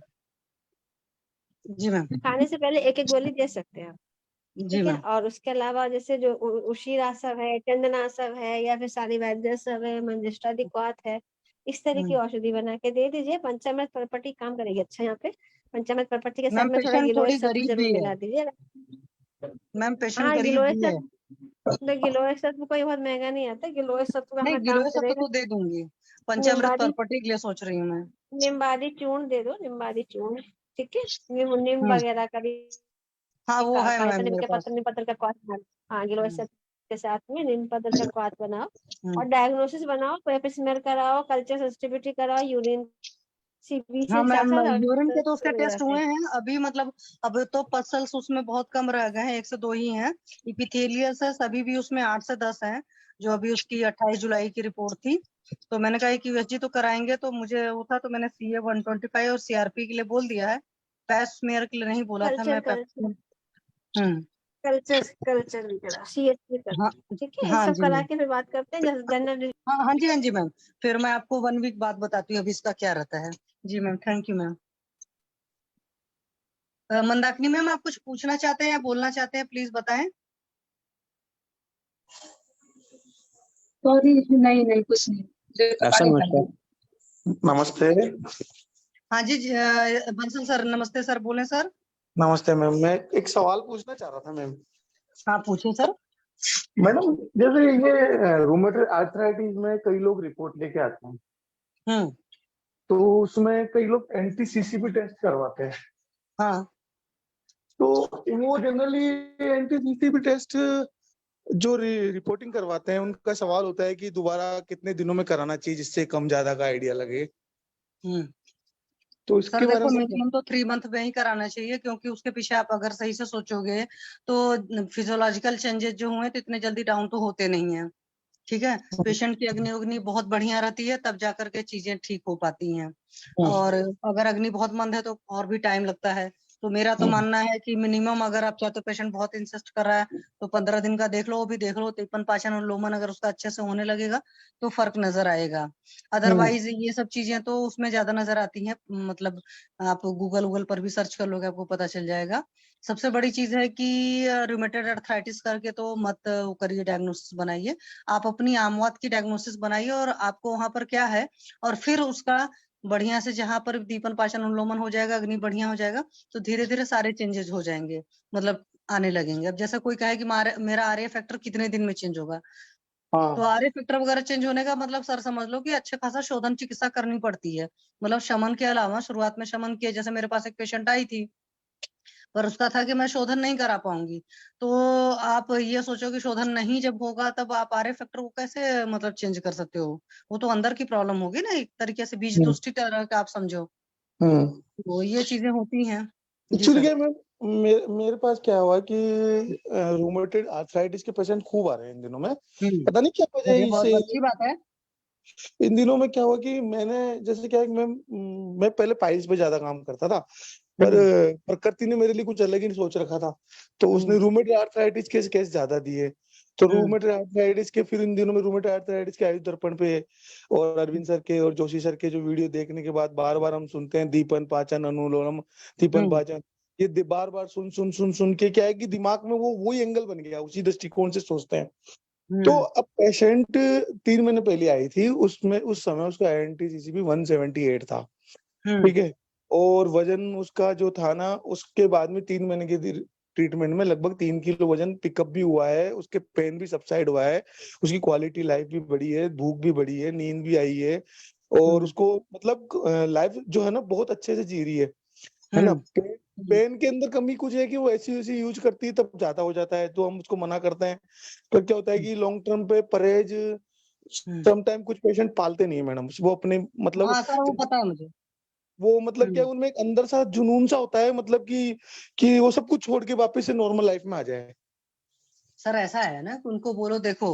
जी मैम। खाने से पहले एक एक गोली दे सकते हैं आप, जी ठीक है। मैम। और उसके अलावा जैसे जो उशीरासव है, चंदनासव है, या फिर सारी वैद्यसव है, मंजिष्ठादिक्वाथ है, इस तरह की हम्म औषधि बना के दे दीजिए। पंचामृत पर्पटी काम करेगी अच्छा यहाँ पे। पंचामृत पर्पटी के मैम साथ में थोड़ा पेशेंट गिलोय थोड़ी सत्व गरीब जरूर भी है। मिला दीजिए। मैम पेशेंट हाँ, गरीब गिलोय भी है। सत्व, गिलोय सत्व कोई बहुत महंगा नहीं आता, गिलोय सत्व नहीं कहाँ काम गिलोय सत्व करेगा। तो दे दूंगी, पंचामृत निम्बादी परपटी के लिए सोच रही हूँ मैं। निम्बादी चूर्ण दे दो, निम्बादी चूर्ण, ठीक है। नीम हम्म वगैरह का भी हाँ वो है काढ़ा, मैम नीम मेरे के पास। पत्र, नीम पत्र का क्वाथ बना, हाँ गिलोय हम्म सत्व के साथ में नीम पत्र का क्वाथ बनाओ, और हम्म। डायग्नोसिस बनाओ, पेप स्मेयर कराओ, कल्चर सेंसिटिविटी कराओ, यूरिन हाँ सीबीसी मैम, साथ-साथ यूरिन के तो उसके अलग टेस्ट रहते हुए हैं। हैं अभी, मतलब अब तो पसल्स उसमें बहुत कम रह गए हैं, 1 से 2 ही हैं। इपिथेलियस अभी भी उसमें 8 से 10 हैं, जो अभी उसकी 28 जुलाई की रिपोर्ट थी। तो मैंने कहा कि यूएसजी तो कराएंगे, तो मुझे वो था, तो मैंने CA 125 और सीआरपी के लिए बोल दिया है, पैस स्मेयर के लिए नहीं बोला था कल्चर मैं कल्चर हम्म कल्चर कल्चर भी करा, सीएचपी कर, हाँ ठीक है। ये हाँ सब जी करा मैम। के फिर बात करते हैं जनरल। हाँ हाँ जी, हाँ जी मैम। फिर मैं आपको 1 वीक बाद बताती हूँ अभी इसका क्या रहता है। जी ma'am, thank you ma'am. Mandakini ma'am, आप कुछ पूछना चाहते हैं या बोलना चाहते हैं, प्लीज बताएं। सॉरी, नहीं नहीं कुछ नहीं, मुझे तो ऐसा आगे नमस्कार। बढ़ना नमस्ते। हाँ जी बंसल सर, नमस्ते सर, बोले सर। नमस्ते मैम, मैं एक सवाल पूछना चाह रहा था मैम। हाँ पूछिए सर। मैडम, जैसे ये रूमेटॉइड आर्थराइटिस में कई लोग रिपोर्ट लेके आते हैं, हम्म तो उसमें कई लोग एंटी सीसीपी टेस्ट करवाते हैं। हाँ तो वो जनरली एंटी सीसीपी टेस्ट जो रिपोर्टिंग करवाते हैं, उनका सवाल होता है कि दोबारा कितने दिनों में कराना चाहिए जिससे कम ज्यादा का आइडिया लगे। हम्म तो सर इसके बारे देखो, में मिनिमम तो 3 मंथ में ही कराना चाहिए, क्योंकि उसके पीछे आप अगर सही से सोचोगे तो फिजियोलॉजिकल चेंजेस जो हुए तो इतने जल्दी डाउन तो होते नहीं है। ठीक है, पेशेंट की अग्नि उग्नि बहुत बढ़िया रहती है, तब जाकर के चीजें ठीक हो पाती हैं। और अगर अग्नि बहुत मंद है तो और भी टाइम लगता है। तो मेरा तो मानना है कि मिनिमम, अगर आप चाहते हो पेशेंट बहुत इंसिस्ट कर रहा है, तो 15 दिन का देख लो, वो भी देख लो, तिपन पाचन और लोमन अगर उसका अच्छे से होने लगेगा तो फर्क नजर आएगा। अदरवाइज ये सब चीजें तो उसमें ज्यादा नजर आती हैं, मतलब आप गूगल पर भी सर्च कर लोगे, आपको पता चल जाएगा। सबसे बड़ी चीज है कि रूमेटॉइड अर्थराइटिस करके तो मत वो करिए, डायग्नोसिस बनाइए। आप अपनी आमवात की डायग्नोसिस बनाइए, और आपको वहां पर क्या है, और फिर उसका बढ़िया से जहां पर दीपन पाचन उन्लोमन हो जाएगा, अग्नि बढ़िया हो जाएगा, तो धीरे धीरे सारे चेंजेस हो जाएंगे, मतलब आने लगेंगे। अब जैसा कोई कहे कि मेरा आरए फैक्टर कितने दिन में चेंज होगा, तो हाँ। आरए फैक्टर वगैरह चेंज होने का मतलब सर समझ लो कि अच्छा खासा शोधन चिकित्सा करनी पड़ती है। मतलब शमन के अलावा, शुरुआत में शमन किया, जैसे मेरे पास एक पेशेंट आई थी, पर उसका था कि मैं शोधन नहीं करा पाऊंगी। तो आप ये सोचो कि शोधन नहीं जब होगा, तब आप आरए फैक्टर को कैसे मतलब चेंज कर सकते हो। वो तो अंदर की प्रॉब्लम होगी ना, एक तरीके से बीज तुष्टि तरह का आप समझो। हम्म तो ये चीजें होती हैं। जी एक्चुअली सर। क्या मैम, मेरे पास क्या हुआ कि रूमेटॉइड आर्थराइटिस के पेशेंट खूब आ रहे हैं इन दिनों में। हम्म पता नहीं क्या वजह है चलिए, इससे। बहुत अच्छी बात है। इन दिनों में क्या हुआ कि मैंने जैसे क्या है कि मैं पहले पाइल्स पे ज्यादा काम करता था, पर प्रकृति ने मेरे लिए कुछ अलग ही सोच रखा था, तो उसने रूमेट आर्थराइटिस के केस ज्यादा दिए। तो रूमेट आर्थराइटिस के फिर इन दिनों में रूमेट आर्थराइटिस के आयुष दर्पण पे और अरविंद सर के और जोशी सर के जो वीडियो देखने के बाद बार बार हम सुनते हैं दीपन पाचन अनुलोम दीपन पाचन, ये बार बार सुन के क्या है कि दिमाग में वो वही एंगल बन गया, उसी दृष्टिकोण से सोचते हैं। तो अब पेशेंट 3 महीने पहले आई थी, उसमें उस समय उसका INT-CCP 178 था, ठीक है, और वजन उसका जो था ना, उसके बाद में 3 महीने की ट्रीटमेंट में लगभग 3 किलो वजन पिकअप भी हुआ है, उसके पेन भी सबसाइड हुआ है, उसकी क्वालिटी लाइफ भी बढ़ी है, भूख भी बढ़ी है, नींद भी आई है, और उसको मतलब लाइफ जो है ना बहुत अच्छे से जी रही है ना। पेन के अंदर कमी कुछ है कि वो ऐसी वैसी यूज करती है तब ज्यादा हो जाता है, तो हम उसको मना करते हैं। तो क्या होता है कि लॉन्ग टर्म पे परहेज समटाइम कुछ पेशेंट पालते नहीं है मैडम, वो अपने मतलब हाँ सर, वो पता है मुझे। वो मतलब क्या उनमें एक अंदर सा जुनून सा होता है, मतलब कि वो सब कुछ छोड़ के वापस से नॉर्मल लाइफ में आ जाए। सर ऐसा है ना कि उनको बोलो देखो,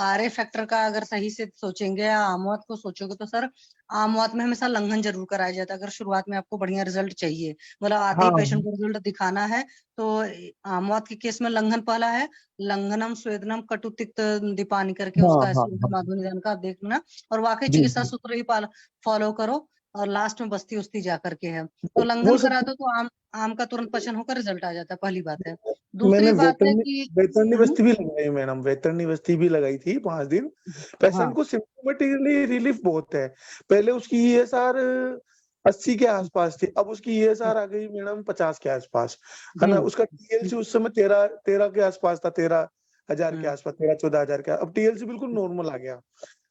RA फैक्टर का अगर सही से सोचेंगे या आमवात को सोचोगे तो सर आमवात में हमेशा लंघन जरूर कराया जाता है। अगर शुरुआत में आपको बढ़िया रिजल्ट चाहिए, मतलब आते ही पेशेंट को रिजल्ट दिखाना है, तो आमवात के केस में लंघन पहला है। लंघनम स्वेदनम कटु तिक्त दीपानी करके उसका माधुर्य निदान का आप देखना, और वाकई चिकित्सा सूत्र ही फॉलो करो, और लास्ट में बस्ती उस्ती जा करके है। तो लंघन वो सब करा दो तो आम का तुरंत पचन होकर रिजल्ट आ जाता है, पहली बात है। मैंने दूसरी बात है कि वेतरनी बस्ती भी लगाई मैडम, वेतरनी बस्ती भी लगाई थी 5 दिन। पेशेंट को सिम्टोमेटिकली रिलीफ बहुत है। पहले उसकी ESR 80 के आसपास थी, अब उसकी ESR आ गई मैडम 50 के आसपास, है ना। उसका TLC उस समय 13 के आसपास था, 13,000 के आसपास, 13-14 हजार के। अब TLC बिल्कुल नॉर्मल आ गया,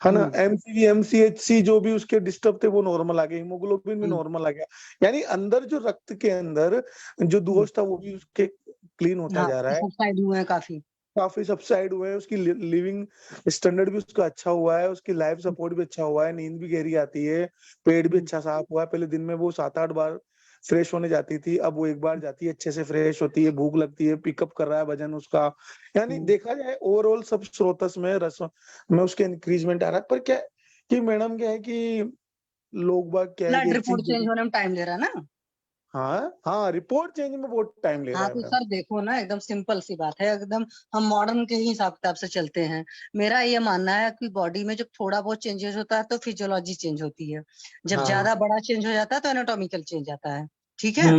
है ना। MCV MCHC जो भी उसके डिस्टर्ब थे वो नॉर्मल आ गए, हीमोग्लोबिन भी नॉर्मल आ गया, यानी अंदर जो रक्त के अंदर जो दोष था वो भी उसके क्लीन होता जा रहा है, सबसाइड हुए हैं काफी सबसाइड हुए हैं। उसकी लिविंग स्टैंडर्ड भी उसका अच्छा हुआ है, उसकी लाइफ सपोर्ट भी अच्छा हुआ है, नींद भी गहरी आती है, पेट भी अच्छा साफ हुआ है। पहले दिन में वो 7-8 बार फ्रेश होने जाती थी, अब वो एक बार जाती है, अच्छे से फ्रेश होती है, भूख लगती है, पिकअप कर रहा है वजन उसका। यानी देखा जाए ओवरऑल सब स्रोतस में रस में उसके इंक्रीजमेंट आ रहा है। पर क्या कि मैडम क्या है कि लोग बाग क्या है कि ब्लड एक रिपोर्ट चीज, चेंज होने में टाइम ले रहा है ना। हाँ रिपोर्ट चेंज में बहुत टाइम ले रहा हाँ है तो मैडम। सर देखो ना, एकदम सिंपल सी बात है, एकदम हम मॉडर्न के ही हिसाब किताब से चलते हैं। मेरा ये मानना है कि बॉडी में जब थोड़ा बहुत चेंजेस होता है तो फिजियोलॉजी चेंज होती है, जब ज्यादा बड़ा चेंज हो जाता है तो एनाटॉमिकल चेंज आता है, ठीक है।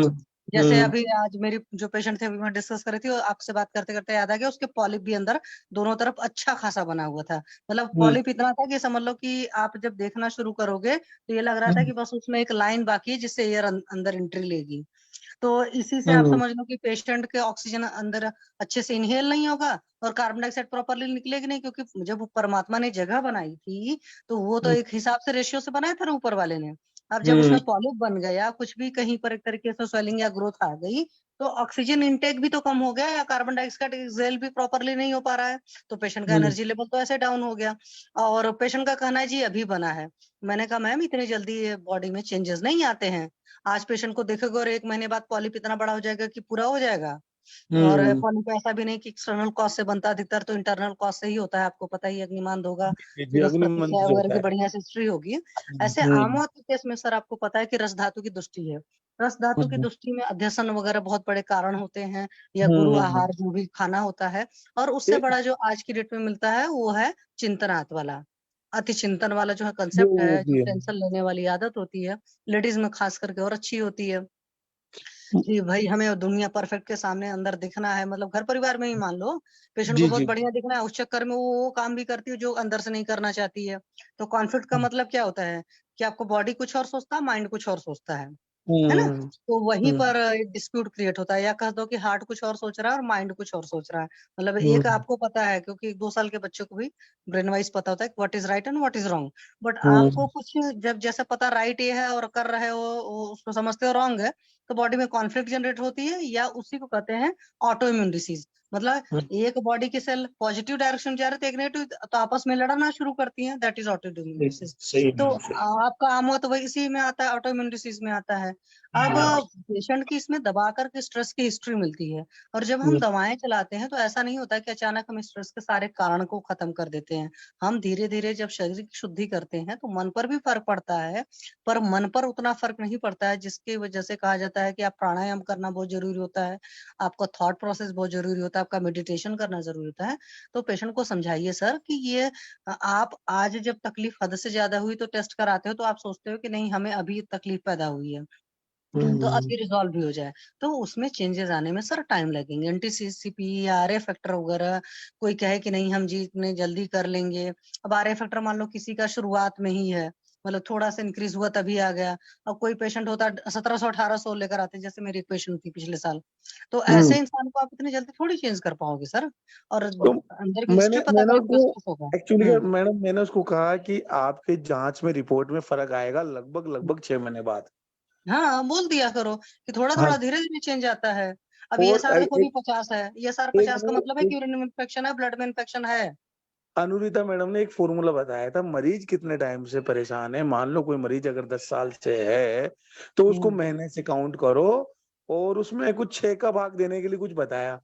जैसे अभी आज मेरी जो पेशेंट थे, अभी मैं डिस्कस कर रही थी, और आपसे बात करते करते याद आ गया, उसके पॉलिप भी अंदर दोनों तरफ अच्छा खासा बना हुआ था। मतलब पॉलिप इतना था कि समझ लो कि आप जब देखना शुरू करोगे तो ये लग रहा था कि बस उसमें एक लाइन बाकी है जिससे एयर अंदर एंट्री लेगी। तो इसी से आप समझ लो कि पेशेंट के ऑक्सीजन अंदर अच्छे से इनहेल नहीं होगा और कार्बन डाइऑक्साइड प्रॉपरली निकलेगी नहीं, क्योंकि जब वो परमात्मा ने जगह बनाई थी तो वो तो एक हिसाब से रेशियो से बनाया था ना ऊपर वाले ने। अब जब उसमें पॉलिप बन गया, कुछ भी कहीं पर एक तरीके से स्वेलिंग या ग्रोथ आ गई, तो ऑक्सीजन इनटेक भी तो कम हो गया, या कार्बन डाइऑक्साइड एक्सेल भी प्रॉपरली नहीं हो पा रहा है, तो पेशेंट का एनर्जी लेवल तो ऐसे डाउन हो गया। और पेशेंट का कहना है जी अभी बना है। मैंने कहा मैम इतनी जल्दी बॉडी में चेंजेस नहीं आते हैं, आज पेशेंट को देखोगे और 1 महीने बाद पॉलिप इतना बड़ा हो जाएगा कि पूरा हो जाएगा। और पॉलिप ऐसा भी नहीं कि एक्सटर्नल कॉज से बनता, अधिकतर तो इंटरनल कॉज से ही होता है, आपको पता ही, अग्निमांद होगा, सीरस अग्निमंत्र प्रतिक्रिया जो वगैरह होता की है। बढ़िया से हिस्ट्री होगी। ऐसे आमवात के केस में सर आपको पता है कि रस धातु की दुष्टि है। रस धातु की दुष्टि में अध्यसन वगैरह बहुत बड़े कारण होते हैं, या गुरु आहार जो भी खाना होता है, और उससे एक बड़ा जो आज की डेट में मिलता है वो है चिंतनात वाला, अति चिंतन वाला जो है वो कंसेप्ट है, जो भी है। टेंशन लेने वाली आदत होती है, लेडीज में खास करके और अच्छी होती है कि भाई हमें दुनिया परफेक्ट के सामने अंदर दिखना है। मतलब घर परिवार में ही मान लो, पेशेंट को जी बहुत जी। बढ़िया दिखना है, उस चक्कर में वो काम भी करती है जो अंदर से नहीं करना चाहती है। तो कॉन्फ्लिक्ट का मतलब क्या होता है कि आपको बॉडी कुछ और सोचता है, माइंड कुछ और सोचता है ना। तो वहीं पर एक डिस्प्यूट क्रिएट होता है, या कह दो कि हार्ट कुछ और सोच रहा है और माइंड कुछ और सोच रहा है। मतलब एक आपको पता है, क्योंकि 2 साल के बच्चे को भी ब्रेन वाइज पता होता है what is right and what is wrong, but आपको कुछ जब जैसे पता राइट ये है और कर रहे हो उसको समझते हो रॉन्ग है, तो बॉडी में कॉन्फ्लिक्ट जनरेट होती है, या उसी को कहते हैं ऑटो इम्यून डिसीज। मतलब एक बॉडी की सेल पॉजिटिव डायरेक्शन जा रहे थे, एक नेगेटिव, तो आपस में लड़ना शुरू करती हैं, that is auto immune disease. सही तो मैम, सही। आपका आमो तो वही इसी में आता है, ऑटो इम्यून डिसीज में आता है। अब पेशेंट की इसमें दबा करके स्ट्रेस की हिस्ट्री मिलती है, और जब हम दवाएं चलाते हैं तो ऐसा नहीं होता कि अचानक हम स्ट्रेस के सारे कारण को खत्म कर देते हैं। हम धीरे धीरे जब शरीर की शुद्धि करते हैं तो मन पर भी फर्क पड़ता है, पर मन पर उतना फर्क नहीं पड़ता है जिसकी वजह से कहा जाता है कि आप प्राणायाम करना बहुत जरूरी होता है, आपका थॉट प्रोसेस बहुत जरूरी होता है, आपका मेडिटेशन करना जरूरी होता है। तो पेशेंट को समझाइए सर कि ये आप आज जब तकलीफ हद से ज्यादा हुई तो टेस्ट कराते हो तो आप सोचते हो कि नहीं हमें अभी तकलीफ पैदा हुई है तो अभी रिजॉल्व भी हो जाए, तो उसमें चेंजेस आने में सर टाइम लगेंगे। एंटी-सीसीपी या आरए फैक्टर वगैरह कोई कहे कि नहीं हम जी इतने जल्दी कर लेंगे। अब आरए फैक्टर मान लो किसी का शुरुआत में ही है, मतलब थोड़ा सा इंक्रीज हुआ तभी आ गया। अब कोई पेशेंट होता है 1700-1800 लेकर आते हैं, जैसे मेरी एक पेशेंट थी पिछले साल, तो ऐसे इंसान को आप इतनी जल्दी थोड़ी चेंज कर पाओगे सर, और तो अंदर की मैंने हिस्ट्री पता मैंने करोगे उसको उसको होगा। एक्चुअली मैडम मैंने उसको कहा कि आपके जांच में रिपोर्ट में फर्क आएगा लगभग 6 महीने बाद। हाँ, बोल दिया करो कि थोड़ा हाँ, थोड़ा धीरे धीरे चेंज आता है। अब और ESR देखो भी 50 है, ESR एक 50 का मतलब है कि एक यूरिन में इन्फेक्शन है, ब्लड में इन्फेक्शन है। अनुरीता मैडम ने एक फॉर्मूला बताया था, मरीज कितने टाइम से परेशान है। मान लो कोई मरीज अगर 10 साल से है तो उसको महीने से काउंट करो, और उसमें कुछ 6 का भाग देने के लिए कुछ बताया।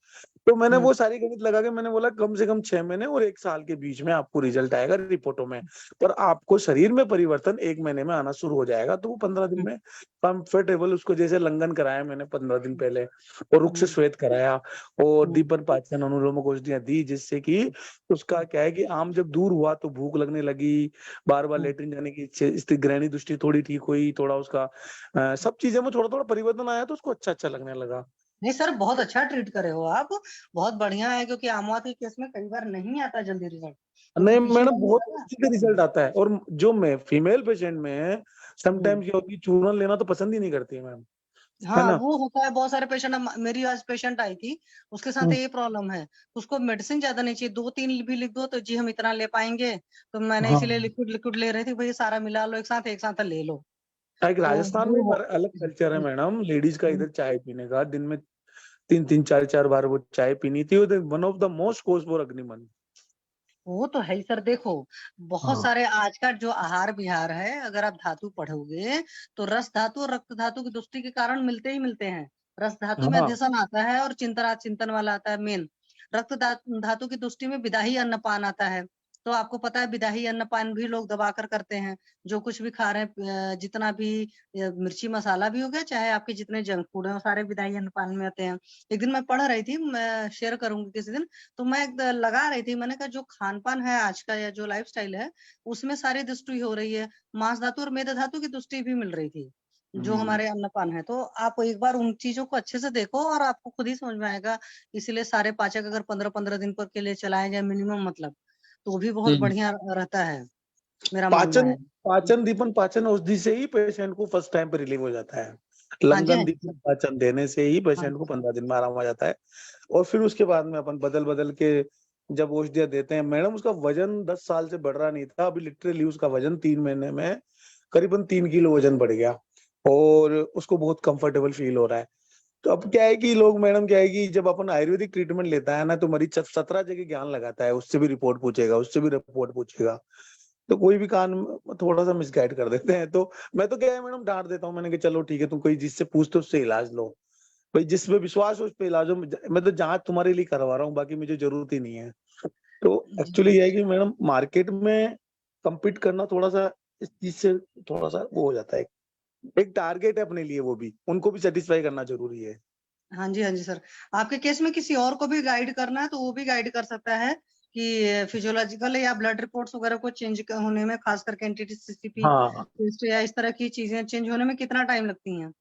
तो मैंने वो सारी गणित लगा के मैंने बोला कम से कम 6 महीने और 1 साल के बीच में आपको रिजल्ट आएगा रिपोर्टों में, पर आपको शरीर में परिवर्तन 1 महीने में आना शुरू हो जाएगा। तो वो 15 दिन में कंफर्टेबल, उसको जैसे लंघन कराया मैंने 15 दिन पहले, और रुक्ष श्वेत कराया, और दीपन पाचन अनुलोम औषधियां दी, जिससे कि उसका क्या है कि आम जब दूर हुआ तो भूख लगने लगी, बार बार लेटरिन जाने की स्थिति, ग्रहणी दृष्टि थोड़ी ठीक हुई, थोड़ा उसका सब चीजों में थोड़ा थोड़ा परिवर्तन आया, तो उसको अच्छा अच्छा लगने लगा। नहीं सर, बहुत अच्छा ट्रीट करे हो आप, बहुत बढ़िया है, क्योंकि आमवात के केस में कई बार नहीं आता जल्दी रिजल्ट, क्योंकि नहीं पीछे मैडम, नहीं बहुत होता अच्छे से रिजल्ट आता है। और जो मैं फीमेल पेशेंट में ना। समटाइम्स ये होती है, चूर्ण लेना तो पसंद ही नहीं करती है मैम, है हाँ, ना। वो होता है बहुत सारे पेशेंट। मेरी आज पेशेंट आई थी, उसके साथ ये प्रॉब्लम है, उसको मेडिसिन ज्यादा नहीं चाहिए, 2-3 भी लिख दो तो जी हम इतना ले पाएंगे, तो मैंने हाँ, इसीलिए लिक्विड लिक्विड ले रही थी, भैया सारा मिला लो एक साथ ले लो। एक तो राजस्थान में वो अलग कल्चर है मैडम, लेडीज का इधर चाय पीने का, दिन में 3-3 4-4 बार वो चाय पीनी थी। One of the most cause for अग्निमन। वो तो है ही सर। देखो, बहुत हाँ, सारे आज का जो आहार विहार है, अगर आप धातु पढ़ोगे तो रस धातु और रक्त धातु की दृष्टि के कारण मिलते ही मिलते हैं। रस धातु में हाँ, अध्यसन आता है और चिंतन वाला आता है मेन। रक्त धातु की दृष्टि में विदाही अन्नपान आता है। तो आपको पता है विदाही अन्नपान भी लोग दबा कर करते हैं, जो कुछ भी खा रहे हैं, जितना भी मिर्ची मसाला भी हो गया, चाहे आपके जितने जंक फूड है, वो सारे विदाही अन्नपान में आते हैं। एक दिन मैं पढ़ रही थी, मैं शेयर करूंगी किसी दिन, तो मैं लगा रही थी, मैंने कहा जो खान पान है आज का या जो लाइफस्टाइल है, उसमें सारी दुष्टि हो रही है। मांस धातु और मेदा धातु की दुष्टि भी मिल रही थी जो हमारे अन्नपान है। तो आप एक बार उन चीजों को अच्छे से देखो और आपको खुद ही समझ में आएगा। इसलिए सारे पाचक अगर 15-15 दिन पर के लिए चलाए जाए मिनिमम, मतलब तो भी बहुत बढ़िया रहता है, मेरा मानना पाचन है। पाचन दीपन पाचन औषधि से ही पेशेंट को फर्स्ट टाइम पे रिलीव हो जाता है। हाँ जी, हाँ लंगन जी दीपन पाचन देने से ही हाँ पेशेंट को 15 दिन में आराम आ जाता है। और फिर उसके बाद में अपन बदल बदल के जब औषधियां देते हैं मैडम, उसका वजन 10 साल से बढ़ रहा नहीं था, अभी लिटरली उसका वजन 3 महीने में करीबन 3 किलो वजन बढ़ गया, और उसको बहुत कंफर्टेबल फील हो रहा है। तो अब क्या है कि लोग मैडम क्या है कि जब अपन आयुर्वेदिक ट्रीटमेंट लेता है ना, तो मरीज 17 जगह ज्ञान लगाता है, उससे भी रिपोर्ट पूछेगा, उससे भी रिपोर्ट पूछेगा, तो कोई भी कान थोड़ा सा मिसगाइड कर देते हैं। तो मैं तो क्या है मैडम, डांट देता हूँ, मैंने कहा चलो ठीक है, तुम कोई जिससे पूछते हो उससे इलाज लो, भाई जिस पे विश्वास हो उस पे इलाज हो। मैं तो जांच तुम्हारे लिए करवा रहा हूँ, बाकी मुझे जरूरत ही नहीं है। तो एक्चुअली ये है कि मैडम मार्केट में compete करना थोड़ा सा इस चीज से थोड़ा सा वो हो जाता है। एक टारगेट है अपने लिए, वो भी उनको भी सेटिस्फाई करना जरूरी है। हाँ जी, हाँ जी सर। आपके केस में किसी और को भी गाइड करना है तो वो भी गाइड कर सकता है कि फिजियोलॉजिकल या ब्लड रिपोर्ट्स वगैरह को चेंज होने में, खास करके एंटी-सीसीपी हाँ, टेस्ट या इस तरह की चीजें चेंज होने में कितना टाइम लगती हैं।